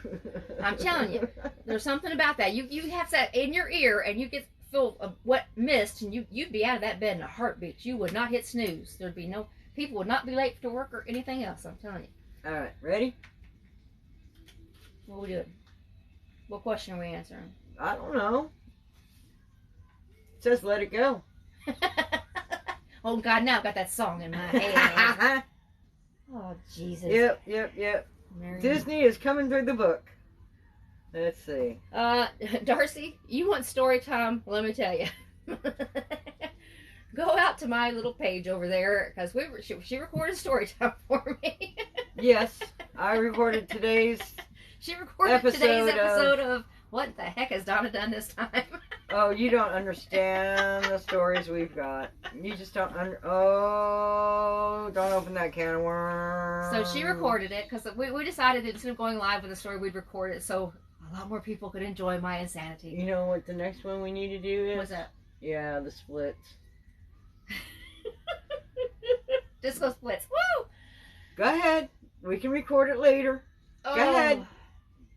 I'm telling you. There's something about that. You have that in your ear, and you get full of wet mist, and you'd be out of that bed in a heartbeat. You would not hit snooze. There'd be no... People would not be late to work or anything else, I'm telling you. All right, ready? What are we doing? What question are we answering? I don't know. It says let it go. Oh, God, now I've got that song in my head. Oh, Jesus. Yep. Mary. Disney is coming through the book. Let's see. Darcy, you want story time? Let me tell you. Go out to my little page over there, because she recorded story time for me. Yes, I recorded today's She recorded today's episode of What the Heck Has Donna Done This Time? Oh, you don't understand the stories we've got. You just don't don't open that can of worms. So she recorded it, because we decided that instead of going live with the story, we'd record it so a lot more people could enjoy my insanity. You know what the next one we need to do is? What's that? Yeah, the splits. Disco splits. Woo! Go ahead. We can record it later. Go ahead.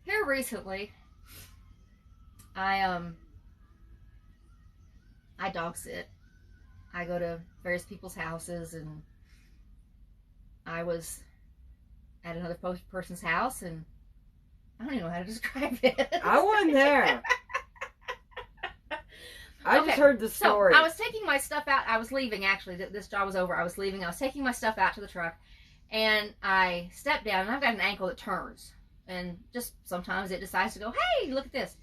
Here recently, I dog sit. I go to various people's houses, and I was at another person's house, and I don't even know how to describe it. I wasn't there. I just heard the story. So I was taking my stuff out. I was leaving, actually. This job was over. I was leaving. I was taking my stuff out to the truck, and I stepped down, and I've got an ankle that turns. And just sometimes it decides to go, hey, look at this.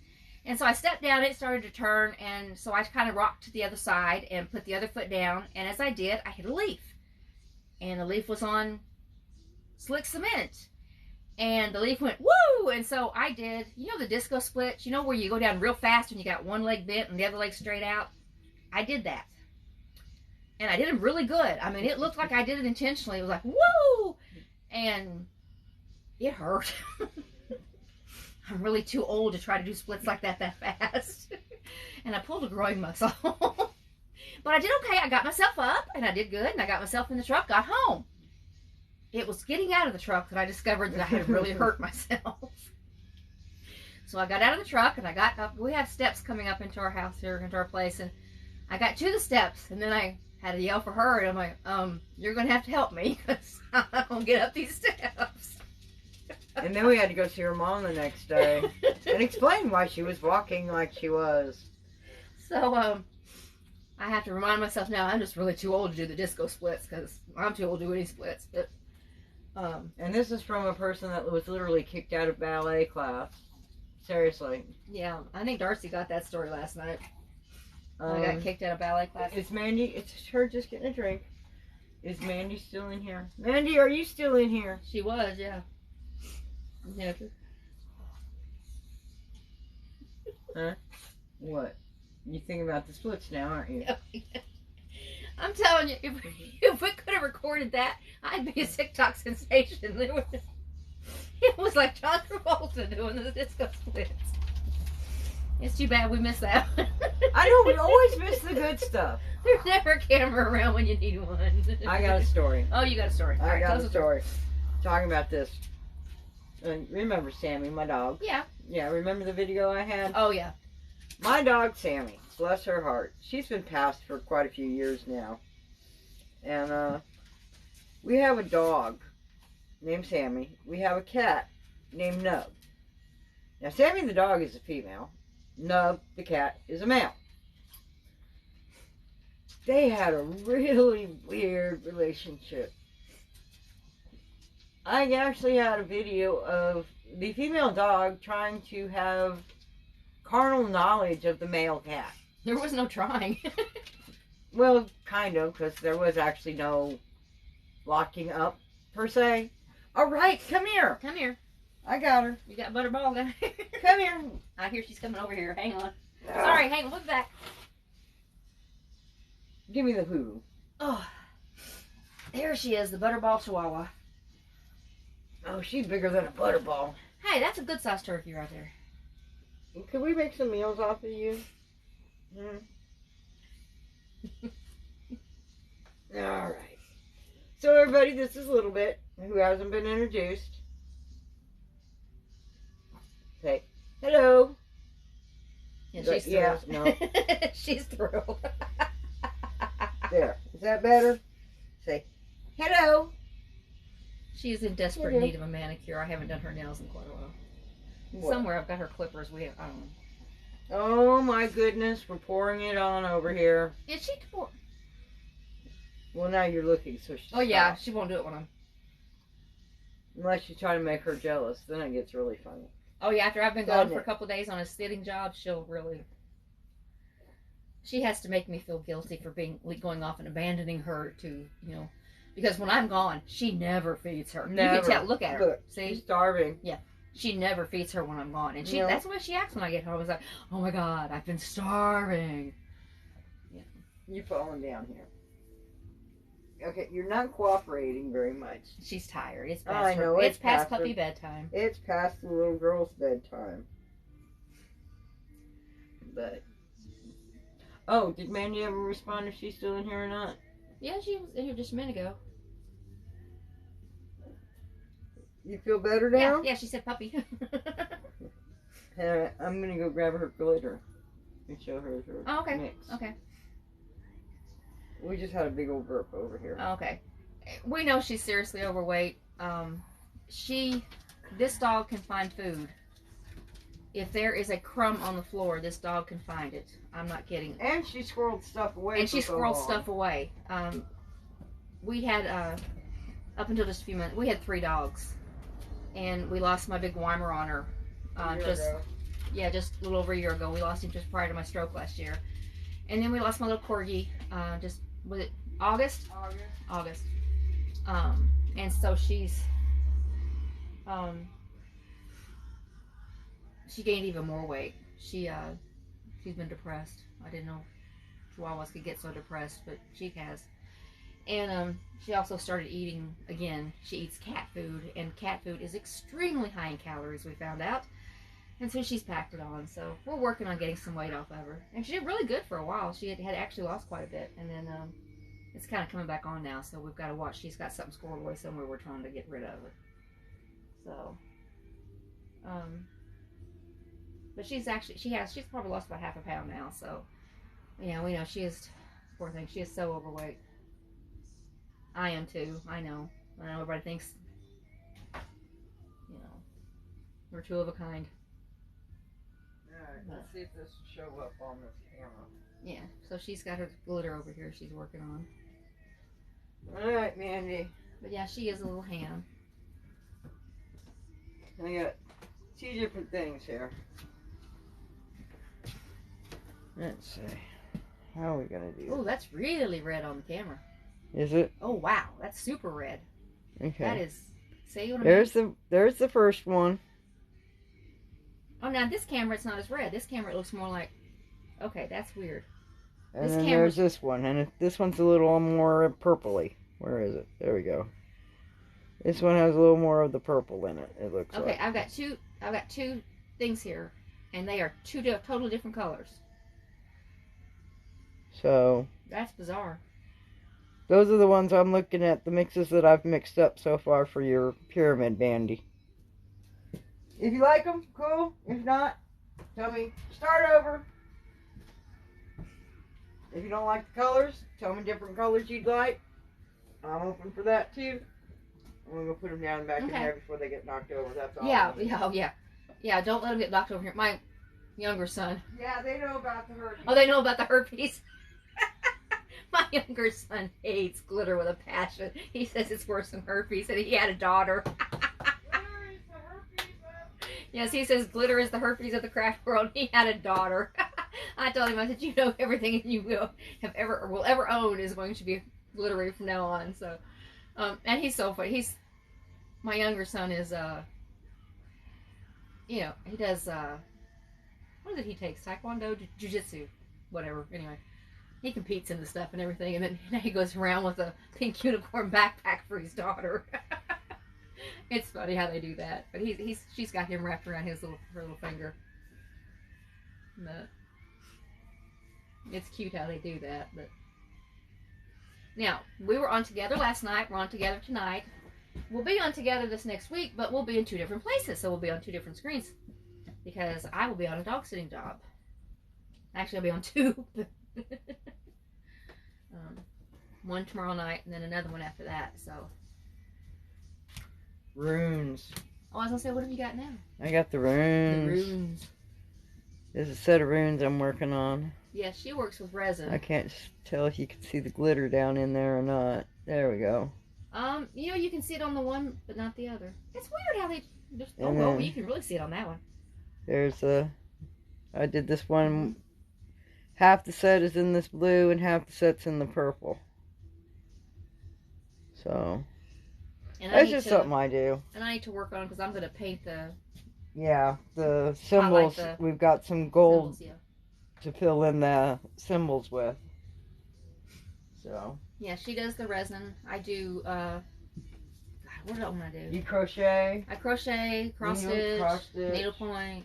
And so I stepped down, it started to turn, and so I kind of rocked to the other side and put the other foot down. And as I did, I hit a leaf. And the leaf was on slick cement. And the leaf went, woo! And so I did, you know the disco splits? You know where you go down real fast and you got one leg bent and the other leg straight out? I did that. And I did them really good. I mean, it looked like I did it intentionally. It was like, woo! And it hurt. I'm really too old to try to do splits like that fast. And I pulled a groin muscle. But I did okay. I got myself up, and I did good, and I got myself in the truck, got home. It was getting out of the truck that I discovered that I had really hurt myself. So I got out of the truck and I got up. We have steps coming up into our house here, into our place, and I got to the steps, and then I had to yell for her, and I'm like, you're gonna have to help me because I don't get up these steps. And then we had to go see her mom the next day and explain why she was walking like she was. So, I have to remind myself now I'm just really too old to do the disco splits because I'm too old to do any splits. But, and this is from a person that was literally kicked out of ballet class. Seriously. yeah, I think Darcy got that story last night. I got kicked out of ballet class. Is Mandy, it's her just getting a drink. Is Mandy still in here? Mandy, are you still in here? She was, yeah. Yeah. Huh? What? You thinking about the splits now, aren't you? I'm telling you, if we could have recorded that, I'd be a TikTok sensation. It was like John Travolta doing the disco splits. It's too bad we missed that one. I know, we always miss the good stuff. There's never a camera around when you need one. I got a story. Oh, you got a story. All I right, got tell a us story. Talking about this. And remember Sammy, my dog? Yeah. Yeah, remember the video I had? Oh, yeah. My dog, Sammy, bless her heart. She's been passed for quite a few years now. And, we have a dog named Sammy. We have a cat named Nub. Now, Sammy the dog is a female. Nub, the cat, is a male. They had a really weird relationship. I actually had a video of the female dog trying to have carnal knowledge of the male cat. There was no trying. Well, kind of, because there was actually no locking up, per se. All right, come here. Come here. I got her. You got Butterball down here. Come here. I hear she's coming over here. Hang on. Sorry, hang on. Look back. Give me the poo. Oh, there she is, the Butterball Chihuahua. Oh, she's bigger than a butterball. Hey, that's a good sized turkey right there. Could we make some meals off of you? All right. So, everybody, this is Little Bit, who hasn't been introduced. Say, hello. Yeah, she's Yeah, thrilled. no. She's thrilled. There. Is that better? Say, hello. She's in desperate need of a manicure. I haven't done her nails in quite a while. What? Somewhere I've got her clippers. I don't know. Oh my goodness, we're pouring it on over here. Is she? Well, now you're looking, so she Oh yeah, stops. she won't do it when I'm. Unless you try to make her jealous, then it gets really funny. Oh yeah, after I've been Doesn't gone for it? a couple of days on a sitting job, she'll really. She has to make me feel guilty for going off and abandoning her to, because when I'm gone, she never feeds her. Never. You can tell. Look at her. Look, See, she's starving. she never feeds her when I'm gone, and No. that's the way she acts when I get home. It's like, oh my God, I've been starving. You're falling down here. Okay, you're not cooperating very much. She's tired. It's past I know, It's it's past past her. puppy bedtime. It's past the little girl's bedtime. But... Oh, did Mandy ever respond if she's still in here or not? Yeah, she was in here just a minute ago. You feel better now? Yeah, she said puppy. I'm gonna go grab her glitter and show her her Oh, okay. mix. Okay. We just had a big old burp over here. Oh, okay. We know she's seriously overweight. This dog can find food. If there is a crumb on the floor, this dog can find it. I'm not kidding. And she squirreled stuff away. And she for so squirreled long. stuff away. We had, up until just a few minutes, we had 3 dogs. And we lost my big Weimaraner. A year Just ago. a little over a year ago. We lost him just prior to my stroke last year. And then we lost my little Corgi, was it August? August. And so she gained even more weight. She's been depressed. I didn't know Chihuahuas could get so depressed, but she has. And she also started eating again. She eats cat food, and cat food is extremely high in calories, we found out. And so she's packed it on. So we're working on getting some weight off of her. And she did really good for a while. She had actually lost quite a bit, and then it's kind of coming back on now. So we've got to watch. She's got something squirreled away somewhere. We're trying to get rid of it. So, But she's probably lost about half a pound now. So, we know she is, poor thing, she is so overweight. I am too. I know everybody thinks, we're two of a kind. Alright, let's see if this will show up on this camera. Yeah, so she's got her glitter over here she's working on. Alright, Mandy. But yeah, she is a little ham. I got two different things here. Let's see. How are we gonna do Oh, that's really red on the camera. Is it? Oh wow, that's super red. Okay. That is. See what I mean? There's the first one. Oh, now this camera, it's not as red. This camera, it looks more like. Okay, that's weird. And then there's this one, and this one's a little more purpley. Where is it? There we go. This one has a little more of the purple in it. It looks like. Okay, I've got two things here, and they are two totally different colors. So. That's bizarre. Those are the ones I'm looking at, the mixes that I've mixed up so far for your pyramid, Mandy. If you like them, cool. If not, tell me, start over. If you don't like the colors, tell me different colors you'd like. I'm open for that too. I'm going to put them down back in there before they get knocked over. That's all. Yeah, don't let them get knocked over here. My younger son. Yeah, they know about the herpes. Oh, they know about the herpes? My younger son hates glitter with a passion. He says it's worse than herpes, and he had a daughter. Yes, he says glitter is the herpes of the craft world. He had a daughter. I told him, I said, everything you will ever own is going to be glittery from now on. So, and he's so funny. My younger son is, he does, what did he take? Taekwondo, jiu-jitsu, whatever. Anyway. He competes in the stuff and everything, and then he goes around with a pink unicorn backpack for his daughter. It's funny how they do that, but she's got him wrapped around her little finger. But it's cute how they do that. But now we were on together last night. We're on together tonight. We'll be on together this next week, but we'll be in two different places, so we'll be on two different screens because I will be on a dog sitting job. Actually, I'll be on two. One tomorrow night and then another one after that. So runes. Oh, I was gonna say, what have you got now? I got the runes. The runes. There's a set of runes I'm working on. Yeah, she works with resin. I can't tell if you can see the glitter down in there or not. There we go. You can see it on the one but not the other. It's weird how they just you can really see it on that one. There's I did this one. Half the set is in this blue and half the set's in the purple. So, that's just something I do. And I need to work on because I'm going to paint the... Yeah, the symbols. We've got some gold symbols, to fill in the symbols with. So. Yeah, she does the resin. I do, God, what else do I do? You crochet? I crochet, cross stitch, needlepoint.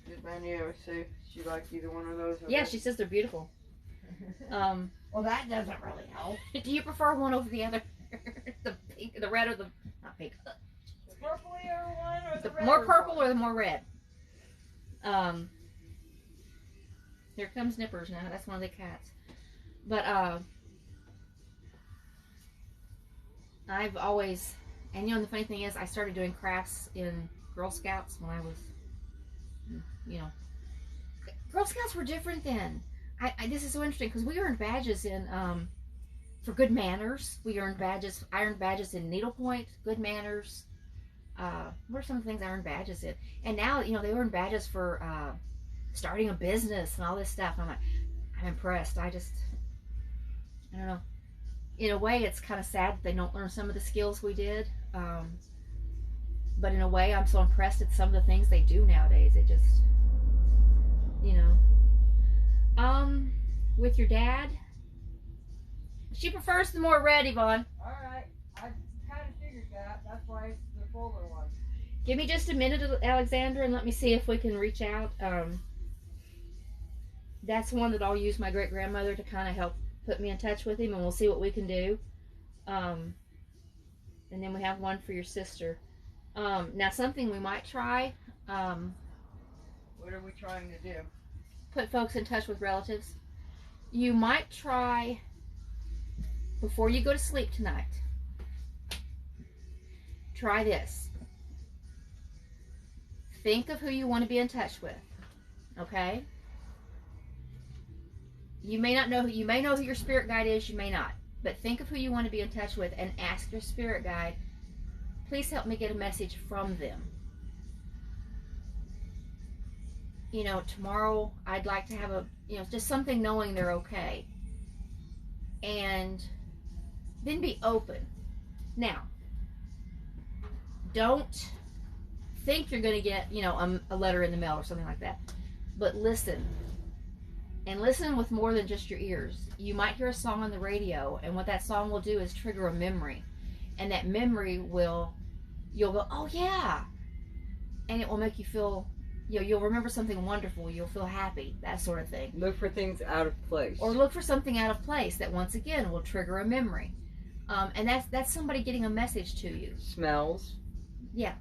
Did Mandy ever say she liked either one of those? Yeah, she says they're beautiful. Well, that doesn't really help. Do you prefer one over the other? The pink, the red, or not pink? The purplier one or the red? More purple or the more red? Here comes Nippers now. That's one of the cats. But I've always, and the funny thing is, I started doing crafts in Girl Scouts when I was, Girl Scouts were different then. This is so interesting because we earned badges in for good manners. I earned badges in needlepoint, good manners. What are some of the things I earned badges in? And now, they earn badges for starting a business and all this stuff. I'm impressed. I don't know. In a way, it's kind of sad that they don't learn some of the skills we did. But in a way, I'm so impressed at some of the things they do nowadays. It just, with your dad, she prefers the more red, Yvonne. All right, I kind of figured that. That's why it's the fuller one. Give me just a minute, Alexandra, and let me see if we can reach out. That's one that I'll use my great-grandmother to kind of help put me in touch with him, and we'll see what we can do. And then we have one for your sister. Now, something we might try, What are we trying to do? Put folks in touch with relatives. You might try, before you go to sleep tonight, try this. Think of who you want to be in touch with. Okay? You may not know who, you may know who your spirit guide is, you may not. But think of who you want to be in touch with and ask your spirit guide, please help me get a message from them. You know, tomorrow I'd like to have a, you know, just something knowing they're okay. And then be open. Now, don't think you're going to get, you know, a letter in the mail or something like that. But listen. And listen with more than just your ears. You might hear a song on the radio, and what that song will do is trigger a memory. And that memory will, you'll go, oh yeah. And it will make you feel, you know, you'll remember something wonderful. You'll feel happy, that sort of thing. Look for things out of place. Or look for something out of place that once again will trigger a memory. And that's somebody getting a message to you. Smells. Yeah.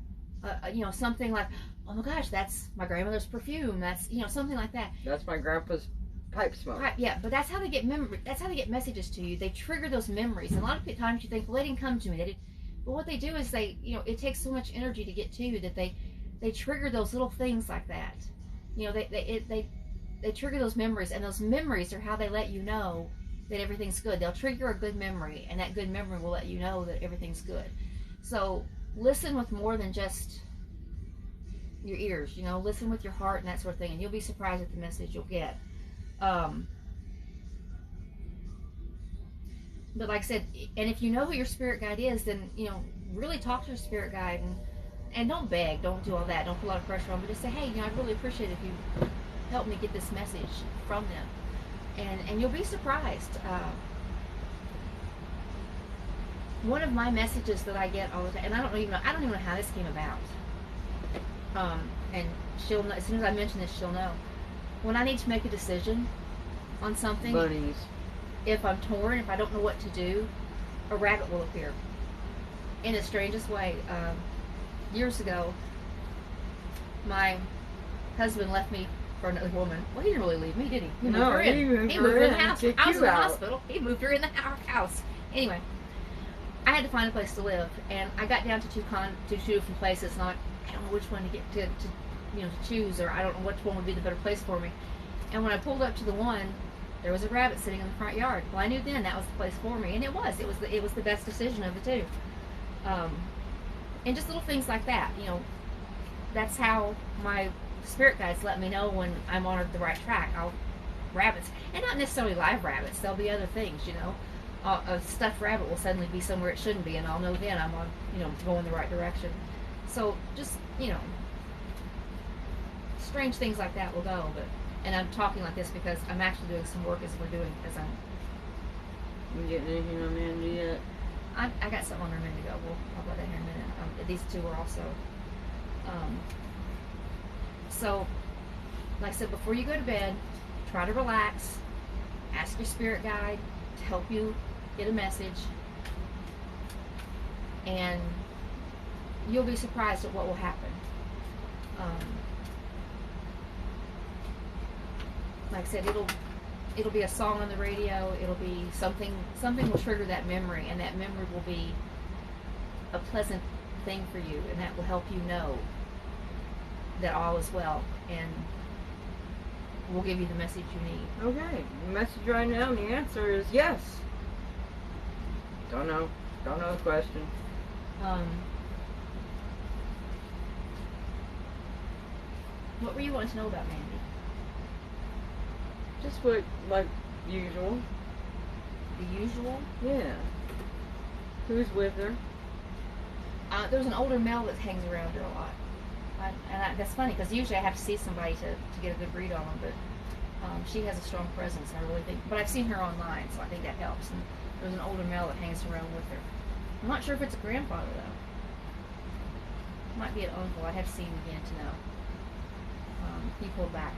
You know, something like, oh my gosh, that's my grandmother's perfume. That's, you know, something like that. That's my grandpa's pipe smoke. Right, yeah, but that's how they get that's how they get messages to you. They trigger those memories. And a lot of times you think, well, they didn't come to me. They did. But what they do is they, you know, it takes so much energy to get to you that they trigger those little things like that. You know, they trigger those memories, and those memories are how they let you know that everything's good. They'll trigger a good memory, and that good memory will let you know that everything's good. So listen with more than just your ears. You know, listen with your heart and that sort of thing, and you'll be surprised at the message you'll get. But like I said, and if you know who your spirit guide is, then, you know, really talk to your spirit guide, and don't beg, don't do all that, don't put a lot of pressure on, but just say, hey, you know, I'd really appreciate it if you help me get this message from them, and you'll be surprised. One of my messages that I get all the time, and I don't even know how this came about, and she'll know, as soon as I mention this, she'll know. When I need to make a decision on something, Bunnies. if I'm torn, if I don't know what to do, a rabbit will appear. In the strangest way. Years ago, my husband left me for another woman. Well, he didn't really leave me, did he? He moved her in. He moved her in the house. I was in the hospital. He moved her in our house. Anyway, I had to find a place to live, and I got down to two different places, and I don't know which one to get to you know, to choose, or I don't know which one would be the better place for me. And when I pulled up to the one, there was a rabbit sitting in the front yard. Well, I knew then that was the place for me, and it was the best decision of the two. And just little things like that, you know, that's how my spirit guides let me know when I'm on the right track. Rabbits, and not necessarily live rabbits, there'll be other things, you know. A stuffed rabbit will suddenly be somewhere it shouldn't be, and I'll know then I'm on, you know, going the right direction. So just, you know, strange things like that will go. But, and I'm talking like this because I'm actually doing some work as I'm. You getting anything on Mandy yet? I got something on her to go. We'll talk about that here in a minute. These two are also. So, like I said, before you go to bed, try to relax. Ask your spirit guide to help you get a message, and you'll be surprised at what will happen. Like I said, it'll be a song on the radio. It'll be something will trigger that memory, and that memory will be a pleasant thing for you, and that will help you know that all is well, and will give you the message you need. Okay, the message right now, and the answer is yes. Don't know the question. What were you wanting to know about Mandy? Just what, like usual. The usual? Yeah. Who's with her? There's an older male that hangs around her a lot. That's funny, because usually I have to see somebody to get a good read on them, but she has a strong presence, and I really think, but I've seen her online, so I think that helps. And there's an older male that hangs around with her. I'm not sure if it's a grandfather, though. Might be an uncle. I'd have to see him again to know. He pulled back.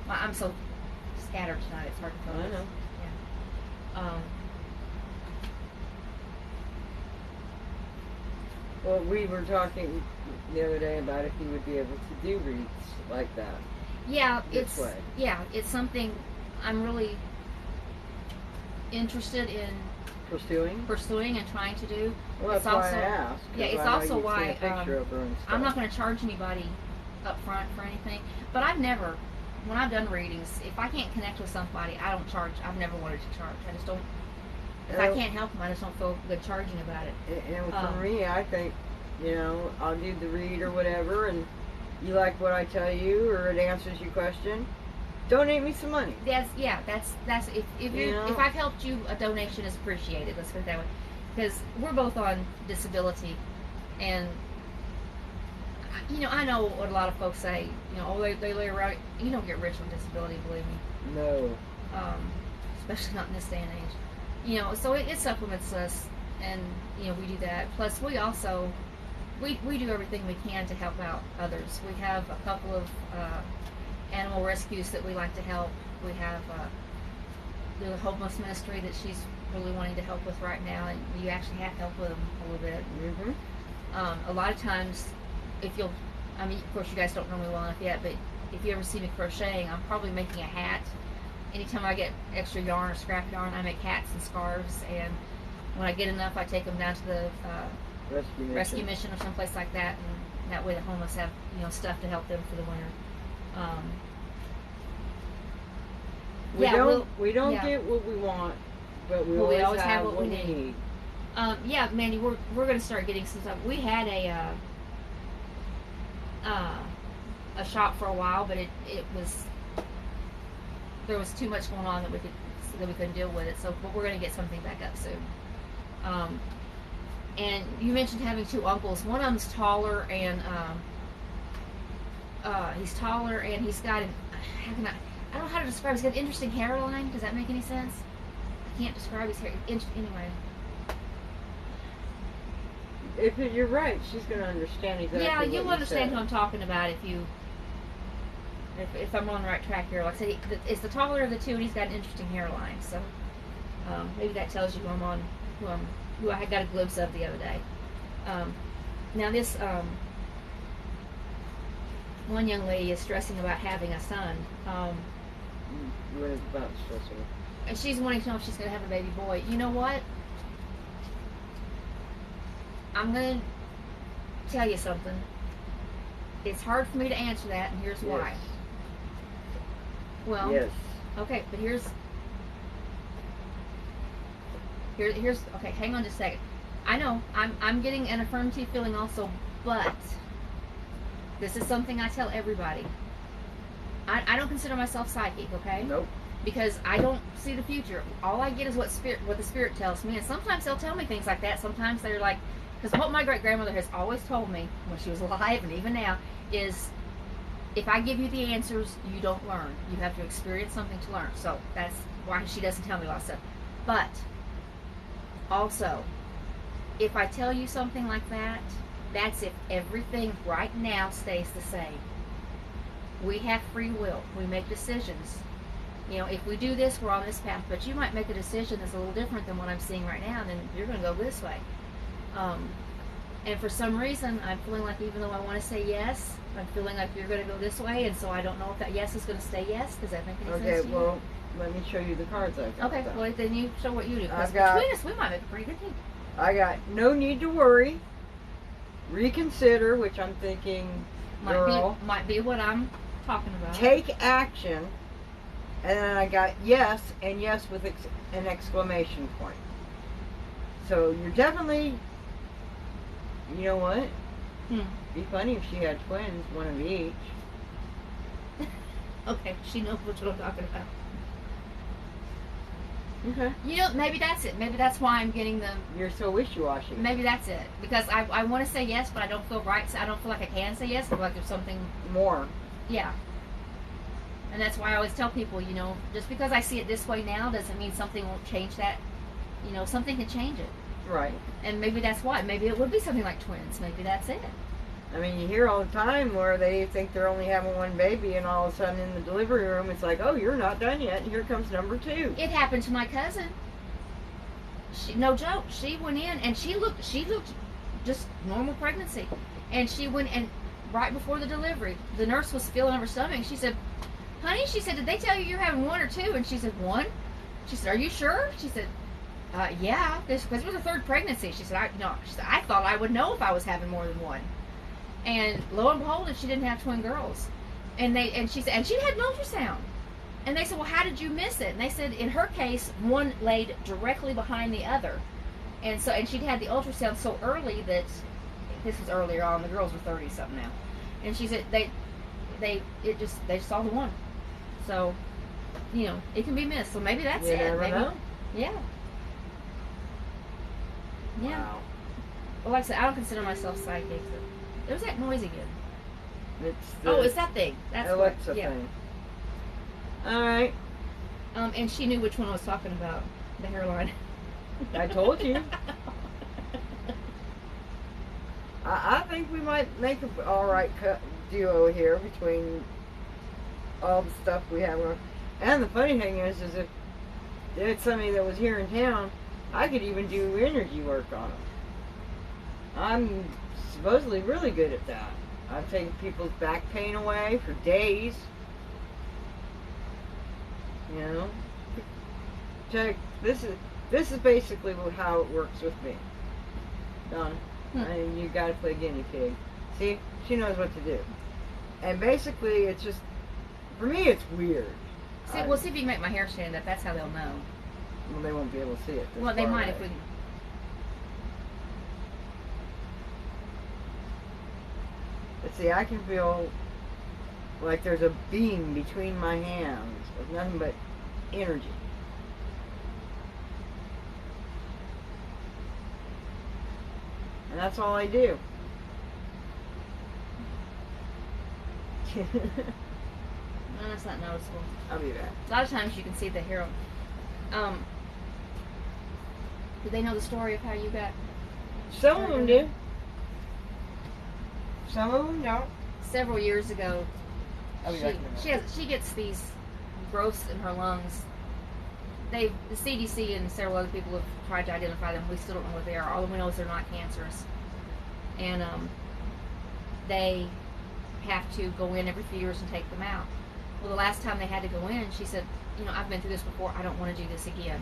I'm so scattered tonight, it's hard to focus. I know. Yeah. Well, we were talking the other day about if you would be able to do wreaths like that. Yeah, This way. it's something I'm really interested in Pursuing? and trying to do. Well, that's It's why also- I asked. 'Cause yeah, it's I know also you've why, seen a picture of her and stuff. I'm not going to charge anybody up front for anything, but I've never, when I've done readings, if I can't connect with somebody, I don't charge. I've never wanted to charge. I just don't. If I can't help them, I just don't feel good charging about it. And for me, I think, I'll do the read or whatever, and you like what I tell you, or it answers your question, donate me some money. That's if you Yeah. if I've helped you, a donation is appreciated. Let's put it that way, because we're both on disability, and I know what a lot of folks say. They lay around. You don't get rich on disability, believe me. No. Especially not in this day and age. So it supplements us, and we do that. Plus, we also we do everything we can to help out others. We have a couple of animal rescues that we like to help. We have the homeless ministry that she's really wanting to help with right now, and you actually have help with them a little bit. Mm-hmm. A lot of times, of course you guys don't know me well enough yet, but if you ever see me crocheting, I'm probably making a hat. Anytime I get extra yarn or scrap yarn, I make hats and scarves, and when I get enough, I take them down to the rescue mission or someplace like that, and that way the homeless have stuff to help them for the winter. We don't yeah. get what we want, but we But always have what we need. Yeah, Mandy, we're going to start getting some stuff. We had a shop for a while, but there was too much going on that we couldn't deal with it. So, but we're going to get something back up soon. And you mentioned having two uncles. One of them's taller, and he's got I don't know how to describe. He's got an interesting hairline. Does that make any sense? I can't describe his hair. Anyway. You're right, she's going to understand exactly. Yeah, what you'll you understand said. who I'm talking about if I'm on the right track here. Like I said, it's the taller of the two, and he's got an interesting hairline. So maybe that tells you who I had got a glimpse of the other day. Now this one young lady is stressing about having a son. What is about stressing? And she's wanting to know if she's going to have a baby boy. You know what? I'm going to tell you something. It's hard for me to answer that, and here's why. Yes. Well, Yes. okay, but here's okay, hang on just a second. I know, I'm getting an affirmative feeling also, but this is something I tell everybody. I don't consider myself psychic, okay? Nope. Because I don't see the future. All I get is what the spirit tells me, and sometimes they'll tell me things like that. Sometimes they're like, because what my great grandmother has always told me when she was alive, and even now, is if I give you the answers, you don't learn. You have to experience something to learn. So that's why she doesn't tell me a lot of stuff. But also, if I tell you something like that, that's if everything right now stays the same. We have free will. We make decisions. If we do this, we're on this path. But you might make a decision that's a little different than what I'm seeing right now, and then you're going to go this way. And for some reason, I'm feeling like even though I want to say yes, I'm feeling like you're going to go this way, and so I don't know if that yes is going to stay yes. Does that make any sense to you? Okay, well, let me show you the cards I got. Okay, well, then you show what you do. Because I've got- between us, we might make a pretty good team. I got no need to worry, reconsider, which I'm thinking, girl, Might be what I'm talking about. take action, and then I got yes, and yes with an exclamation point. So you're definitely, you know what? Be funny if she had twins, one of each. Okay, she knows what I'm talking about. Okay. Maybe that's it. Maybe that's why I'm getting them. You're so wishy-washy. Maybe that's it. Because I want to say yes, but I don't feel right. So I don't feel like I can say yes. I feel like there's something More. Yeah. And that's why I always tell people, just because I see it this way now doesn't mean something won't change that. Something can change it. Right. And maybe that's why. Maybe it would be something like twins. Maybe that's it. I mean, you hear all the time where they think they're only having one baby, and all of a sudden in the delivery room, it's like, oh, you're not done yet, and here comes number 2. It happened to my cousin. No joke. She went in and she looked just normal pregnancy. And she went, and right before the delivery, the nurse was feeling her stomach. She said, honey, she said, did they tell you you're having 1 or 2? And she said, 1. She said, are you sure? She said, yeah, because it was her 3rd pregnancy. She said, she said, I thought I would know if I was having more than 1. And lo and behold, she didn't have twin girls. And she said, and she had an ultrasound. And they said, well, how did you miss it? And they said, in her case, one laid directly behind the other. And she'd had the ultrasound so early that, this was earlier on, the girls were 30 something now. And she said they saw the one. So, it can be missed. So maybe that's it. Never Maybe. know. Yeah. Yeah. Wow. Well, like I said, I don't consider myself psychic. There's that noise again. It's It's that thing. That's what. Alexa Yeah. thing. All right. And she knew which one I was talking about. The hairline. I told you. I think we might make an alright duo here between all the stuff we have on. And the funny thing is if there's somebody that was here in town, I could even do energy work on them. I'm supposedly really good at that. I've taken people's back pain away for days. Check. This is basically how it works with me. Donna. And you gotta play guinea pig. See, she knows what to do. And basically, it's just, for me, it's weird. See, we'll see if you can make my hair stand up. That's how they'll know. Well, they won't be able to see it. Well, they might if we. But see, I can feel like there's a beam between my hands of nothing but energy. And that's all I do. No, that's not noticeable. I'll be back. A lot of times you can see the hair. Do they know the story of how you got? Some of them do. Some of them don't. Several years ago, I'll be back in a minute. she gets these growths in her lungs. The CDC and several other people have tried to identify them. We still don't know what they are. All we know is they're not cancerous. And they have to go in every few years and take them out. Well, the last time they had to go in, she said, I've been through this before. I don't want to do this again.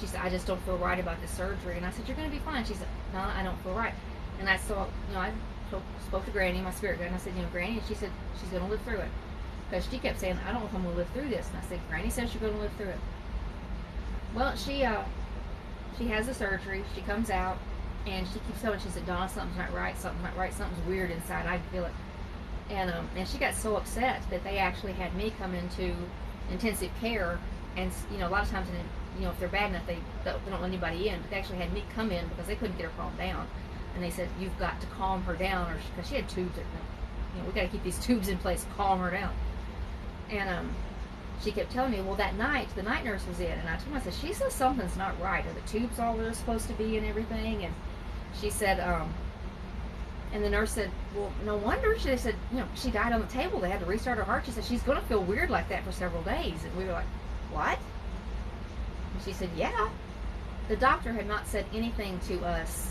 She said, I just don't feel right about this surgery. And I said, you're going to be fine. She said, no, I don't feel right. And I saw, I spoke to Granny, my spirit guide, and I said, Granny, and she said, she's going to live through it. Because she kept saying, I don't know if I'm going to live through this. And I said, Granny says you're going to live through it. Well, she has the surgery. She comes out, and she keeps telling, she said, Donna, something's not right, something's weird inside. I can feel it. And she got so upset that they actually had me come into intensive care. And, a lot of times, if they're bad enough, they don't let anybody in. But they actually had me come in because they couldn't get her calmed down. And they said, you've got to calm her down, or because she had tubes. We got to keep these tubes in place, calm her down. And she kept telling me, well, that night, the night nurse was in, and I told her, I said, she says something's not right. Are the tubes all where they're supposed to be and everything? And she said, and the nurse said, well, no wonder. She said, she died on the table. They had to restart her heart. She said, she's going to feel weird like that for several days. And we were like, what? And she said, yeah. The doctor had not said anything to us.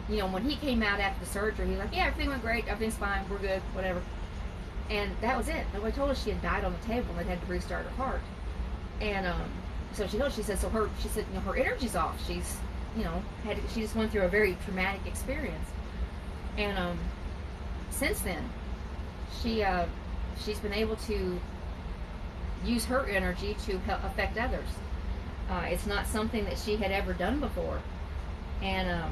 When he came out after the surgery, he was like, yeah, everything went great. Everything's fine. We're good. Whatever. And that was it. Nobody told us she had died on the table and they had to restart her heart. And so she told, she said, she said, her energy's off. She's, she just went through a very traumatic experience. And since then, she's been able to use her energy to help affect others. It's not something that she had ever done before. And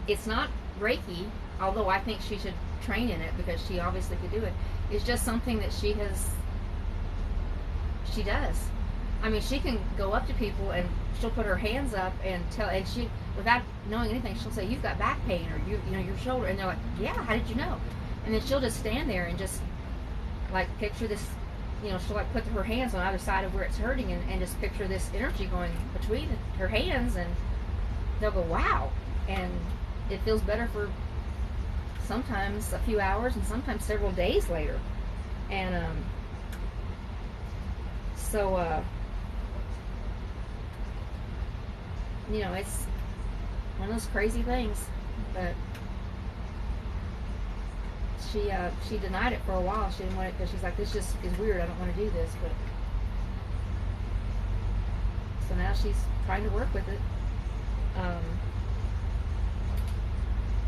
it's not Reiki, although I think she should train in it because she obviously could do it. It's just something that she does. I mean, she can go up to people and she'll put her hands up and she, without knowing anything, she'll say, you've got back pain, or your shoulder, and they're like, yeah, how did you know? And then she'll just stand there and just like picture this, she'll like put her hands on either side of where it's hurting and just picture this energy going between her hands, and they'll go, wow. And it feels better for sometimes a few hours and sometimes several days later. And you know, it's one of those crazy things. But she denied it for a while. She didn't want it because she's like, this just is weird. I don't want to do this. But so now she's trying to work with it.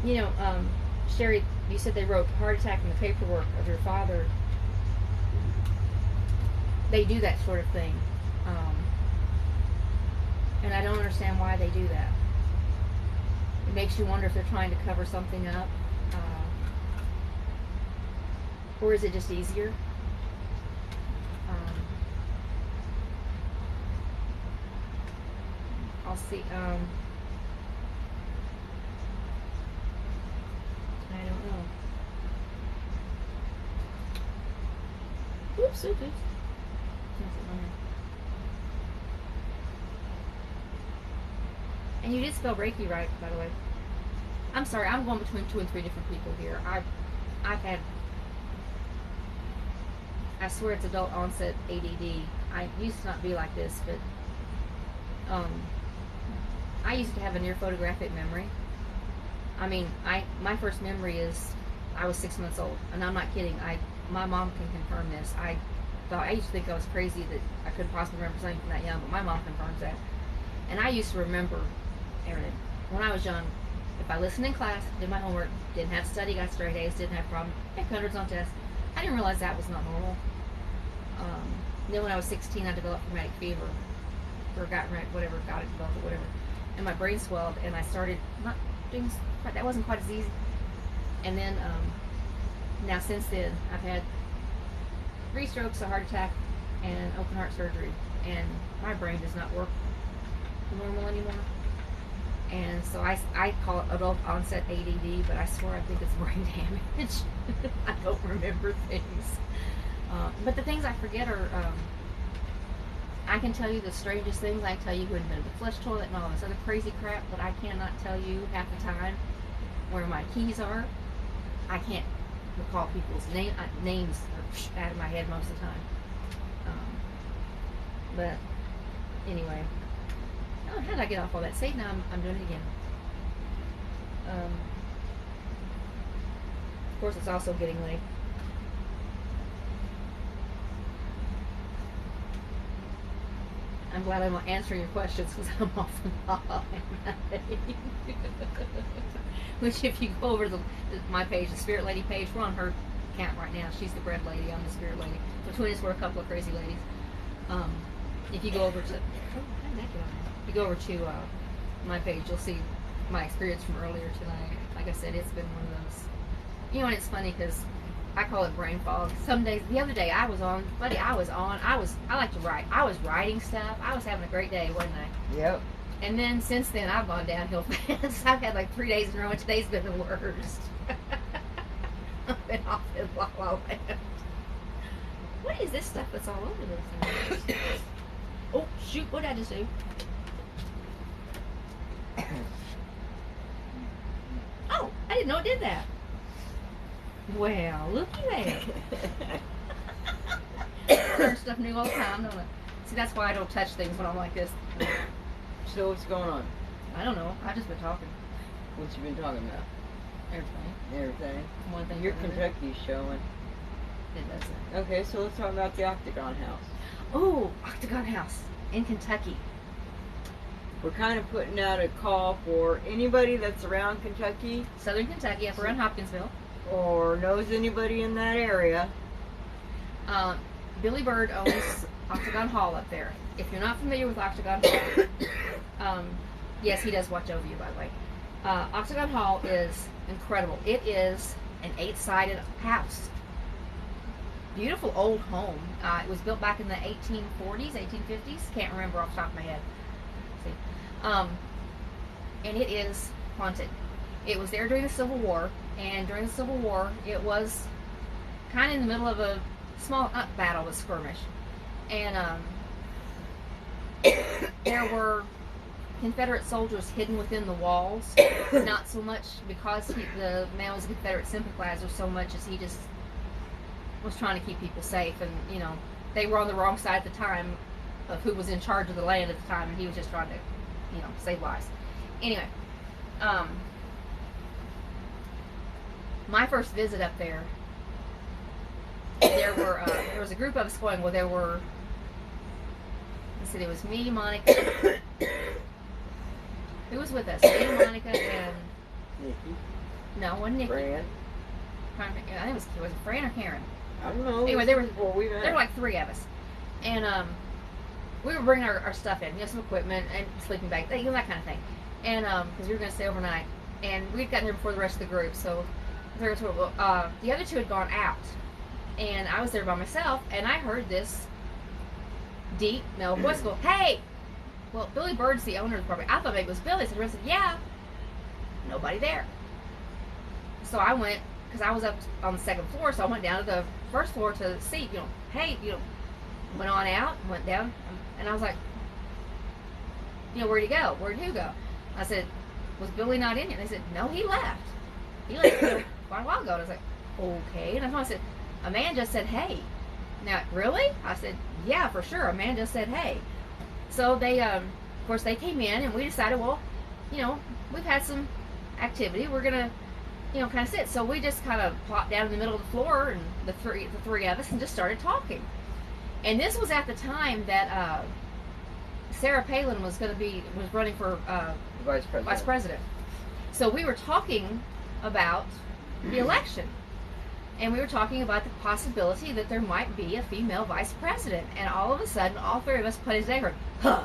You know, Sherry, you said they wrote heart attack in the paperwork of your father. They do that sort of thing. And I don't understand why they do that. It makes you wonder if they're trying to cover something up. Or is it just easier? I'll see. I don't know. Oops, oops, oops. And you did spell Reiki right, by the way. I'm sorry, I'm going between 2 and 3 different people here. I've had, I swear it's adult onset ADD. I used to not be like this, but I used to have a near photographic memory. I mean, my first memory is I was 6 months old, and I'm not kidding. My mom can confirm this. I used to think I was crazy that I couldn't possibly remember something from that young, but my mom confirms that. And I used to remember everything. When I was young, if I listened in class, did my homework, didn't have to study, got straight A's, didn't have problems, had hundreds on tests, I didn't realize that was not normal. Then when I was 16, I developed rheumatic fever, or got it, developed it, whatever. And my brain swelled, and I started not doing, that wasn't quite as easy. And then, now since then, I've had 3 strokes, a heart attack, and open heart surgery. And my brain does not work normal anymore. And so I call it adult onset ADD, but I swear I think it's brain damage. I don't remember things. But the things I forget are, I can tell you the strangest things. I can tell you who invented the flush toilet and all this other crazy crap, but I cannot tell you half the time where my keys are. I can't recall people's names are out of my head most of the time. But anyway, oh, how did I get off all that? See, now I'm doing it again. Of course, it's also getting late. I'm glad I'm not answering your questions because I'm off the line. Which, if you go over to my page, the Spirit Lady page, we're on her account right now. She's the bread lady. I'm the Spirit Lady. Between us, we're a couple of crazy ladies. If you go over to, how did that get on there? If you go over to my page, you'll see my experience from earlier tonight. Like I said, it's been one of those. You know, and it's funny because I call it brain fog. Some days, the other day I like to write. I was writing stuff. I was having a great day, wasn't I? Yep. And then since then, I've gone downhill fast. I've had like 3 days in a row, and today's been the worst. I've been off in la la land. What is this stuff that's all over this thing? Oh, shoot, what did I just do? Oh, I didn't know it did that. Well, looky there. Learn stuff new all the time, don't I? See, that's why I don't touch things when I'm like this. So what's going on? I don't know. I've just been talking. What you been talking about? Everything. Everything. One thing. Your for another. Kentucky's showing. It does that. Okay, so let's talk about the Octagon House. Oh, Octagon House in Kentucky. We're kind of putting out a call for anybody that's around Kentucky Southern Kentucky, up around Hopkinsville. or knows anybody in that area. Billy Bird owns Octagon Hall up there. If you're not familiar with Octagon Hall, yes, he does watch over you, by the way. Octagon Hall is incredible. It is an 8-sided house. Beautiful old home. It was built back in the 1840s, 1850s. Can't remember off the top of my head. Let's see. And it is haunted. It was there during the Civil War, and during the Civil War, it was kind of in the middle of a small battle, a skirmish. And there were Confederate soldiers hidden within the walls. Not so much because the man was a Confederate sympathizer, so much as he just was trying to keep people safe. And, you know, they were on the wrong side at the time of who was in charge of the land at the time, and he was just trying to save lives. Anyway, my first visit up there, there was a group of us going. Well, there were. Let's see, it was me, Monica. Who was with us? Me, Monica, and Nikki, no, it wasn't Nikki. Fran. I think it was it Fran or Karen. I don't know. Anyway, there were like 3 of us, and we were bringing our stuff in, some equipment and sleeping bags, that kind of thing, and because we were going to stay overnight, and we'd gotten there before the rest of the group, so the other 2 had gone out, and I was there by myself, and I heard this deep male voice go, "Hey!" Well, Billy Bird's the owner of the property. I thought maybe it was Billy, so everyone said, "Yeah." Nobody there. So I went, because I was up on the 2nd floor, so I went down to the 1st floor to see, hey, went on out, went down, and I was like, where'd he go? Where'd who go? I said, was Billy not in here? And they said, no, he left. He left quite a while ago. And I was like, okay. And I said, a man just said, hey. Now, really? I said, yeah, for sure. A man just said, hey. So they, of course, they came in, and we decided, well, we've had some activity. We're going to, kind of sit. So we just kind of plopped down in the middle of the floor, and the three of us, and just started talking. And this was at the time that Sarah Palin was running for vice president. So we were talking about the election, and we were talking about the possibility that there might be a female vice president. And all of a sudden, all 3 of us put his name, huh?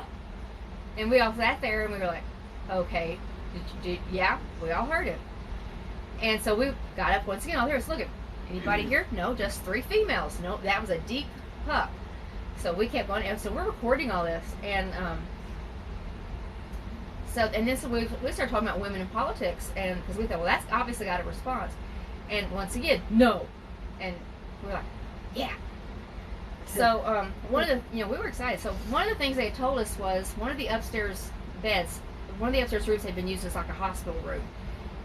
And we all sat there, and we were like, okay, yeah, we all heard it. And so we got up once again. All there was, look, anybody here? No, just 3 females. No, that was a deep huh. So we kept going, and so we're recording all this, and then we started talking about women in politics, and because we thought, well, that's obviously got a response, and once again, no, and we're like, yeah. So one of the, we were excited. So one of the things they had told us was one of the upstairs rooms had been used as like a hospital room,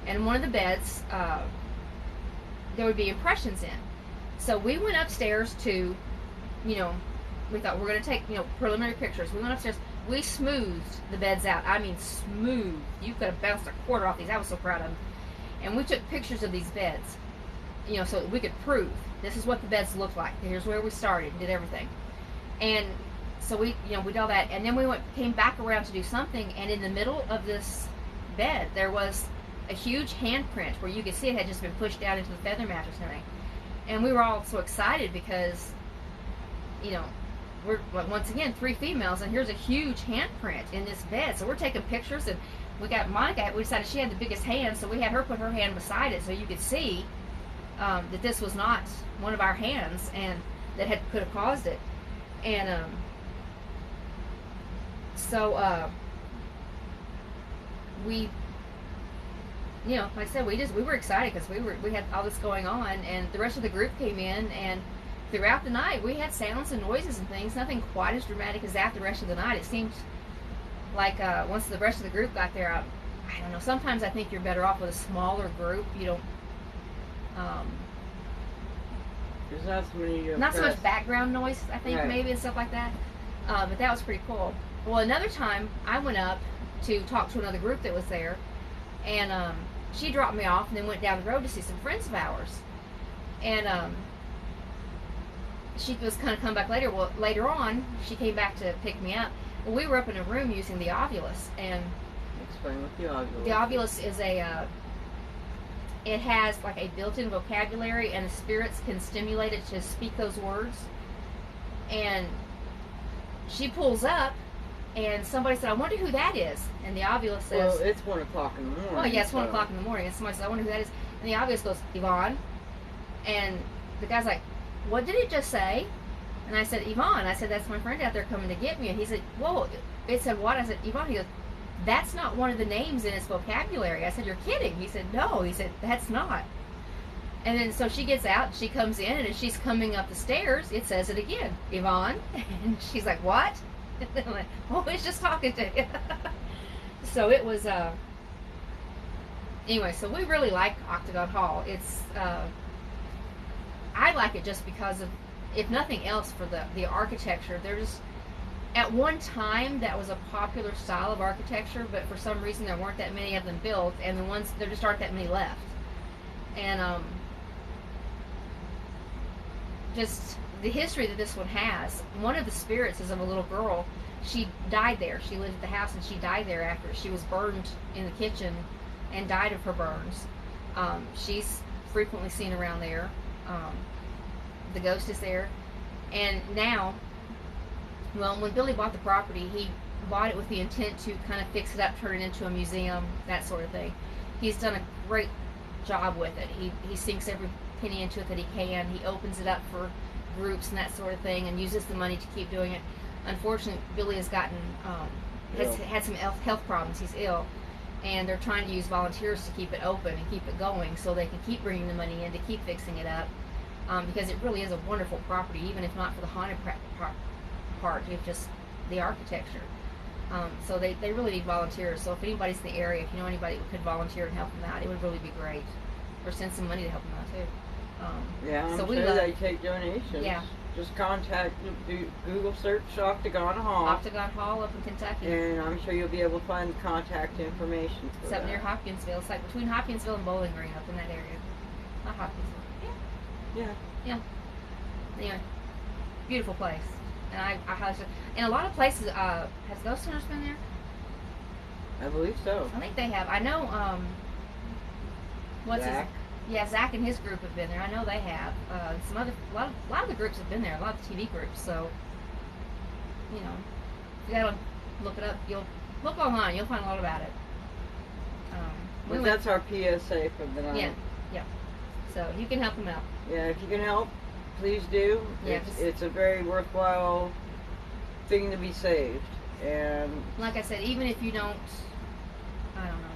and one of the beds there would be impressions in. So we went upstairs to, we thought we're going to take, preliminary pictures. We went upstairs. We smoothed the beds out. I mean, smooth. You could have bounced a quarter off these. I was so proud of them. And we took pictures of these beds, so that we could prove this is what the beds look like. Here's where we started and did everything. And so we did all that. And then we came back around to do something. And in the middle of this bed, there was a huge handprint where you could see it had just been pushed down into the feather mattress and everything. And we were all so excited because, we're, once again, 3 females, and here's a huge handprint in this bed. So we're taking pictures, and we got Monica. We decided she had the biggest hand, so we had her put her hand beside it so you could see that this was not one of our hands and that could have caused it. And we, like I said, we were excited because we had all this going on, and the rest of the group came in, and throughout the night we had sounds and noises and things, nothing quite as dramatic as that the rest of the night. It seemed like once the rest of the group got there, I don't know, sometimes I think you're better off with a smaller group. You don't there's not so much background noise, I think, right, maybe, and stuff like that. But that was pretty cool. Well, another time I went up to talk to another group that was there, and she dropped me off and then went down the road to see some friends of ours. And she was kind of come back later. Well, later on, she came back to pick me up. Well, we were up in a room using the Ovilus, and explain what the Ovilus. The Ovilus is it has like a built-in vocabulary, and the spirits can stimulate it to speak those words. And she pulls up, and somebody said, I wonder who that is. And the Ovilus says, well, it's 1 o'clock in the morning. Well, yeah, it's 1 o'clock in the morning. And somebody says, I wonder who that is. And the Ovilus goes, Yvonne. And the guy's like, what did it just say? And I said, Yvonne. I said, that's my friend out there coming to get me. And he said, whoa, it said what? I said, Yvonne. He goes, that's not one of the names in its vocabulary. I said, you're kidding. He said, no. He said, that's not. And then so she gets out, she comes in, and as she's coming up the stairs, it says it again, Yvonne. And she's like, what? And I'm like, oh, it's just talking to you. So it was, anyway, so we really like Octagon Hall. It's, I like it just because of, if nothing else, for the architecture. There's, at one time that was a popular style of architecture, but for some reason there weren't that many of them built, and the ones there just aren't that many left. And just the history that this one has. One of the spirits is of a little girl. She died there. She lived at the house, and she died there after she was burned in the kitchen and died of her burns. She's frequently seen around there. The ghost is there. And now, well, when Billy bought the property, he bought it with the intent to kind of fix it up, turn it into a museum, that sort of thing. He's done a great job with it. He sinks every penny into it that he can. He opens it up for groups and that sort of thing, and uses the money to keep doing it. Unfortunately, Billy has gotten has had some health problems. He's ill, and they're trying to use volunteers to keep it open and keep it going, so they can keep bringing the money in to keep fixing it up. Because it really is a wonderful property, even if not for the haunted part, it's just the architecture. So they really need volunteers. So if anybody's in the area, if you know anybody who could volunteer and help them out, it would really be great. Or send some money to help them out too. Yeah, I'm so sure they take donations. Yeah. Just contact, Google search Octagon Hall. Octagon Hall up in Kentucky. And I'm sure you'll be able to find the contact information for It's that. up near Hopkinsville. It's like between Hopkinsville and Bowling Green, up in that area. Not Hopkinsville. Yeah. Anyway, beautiful place. And I highly suggest. And a lot of places, has Ghost Hunters been there? I believe so. I think they have. I know, Zach. Zach and his group have been there. I know they have. Some other, a lot of the groups have been there. A lot of the TV groups. So, you know, you gotta look it up. You'll look online. You'll find a lot about it. But that's our PSA for the night. Yeah. So you can help them out. Yeah, if you can help, please do. Yeah, it's a very worthwhile thing to be saved. And like I said, even if you don't, I don't know,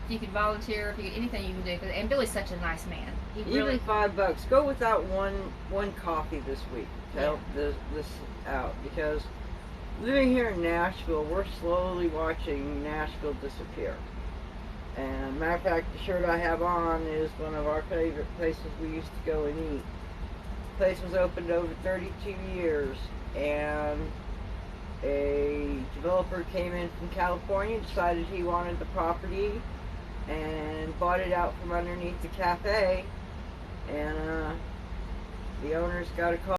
if you could volunteer, if you anything you can do. And Billy's such a nice man. He even really, $5, go without one coffee this week to help this out, because living here in Nashville, we're slowly watching Nashville disappear. And matter of fact, the shirt I have on is one of our favorite places we used to go and eat. The place was opened over 32 years, and a developer came in from California, decided he wanted the property, and bought it out from underneath the cafe. And the owners got a call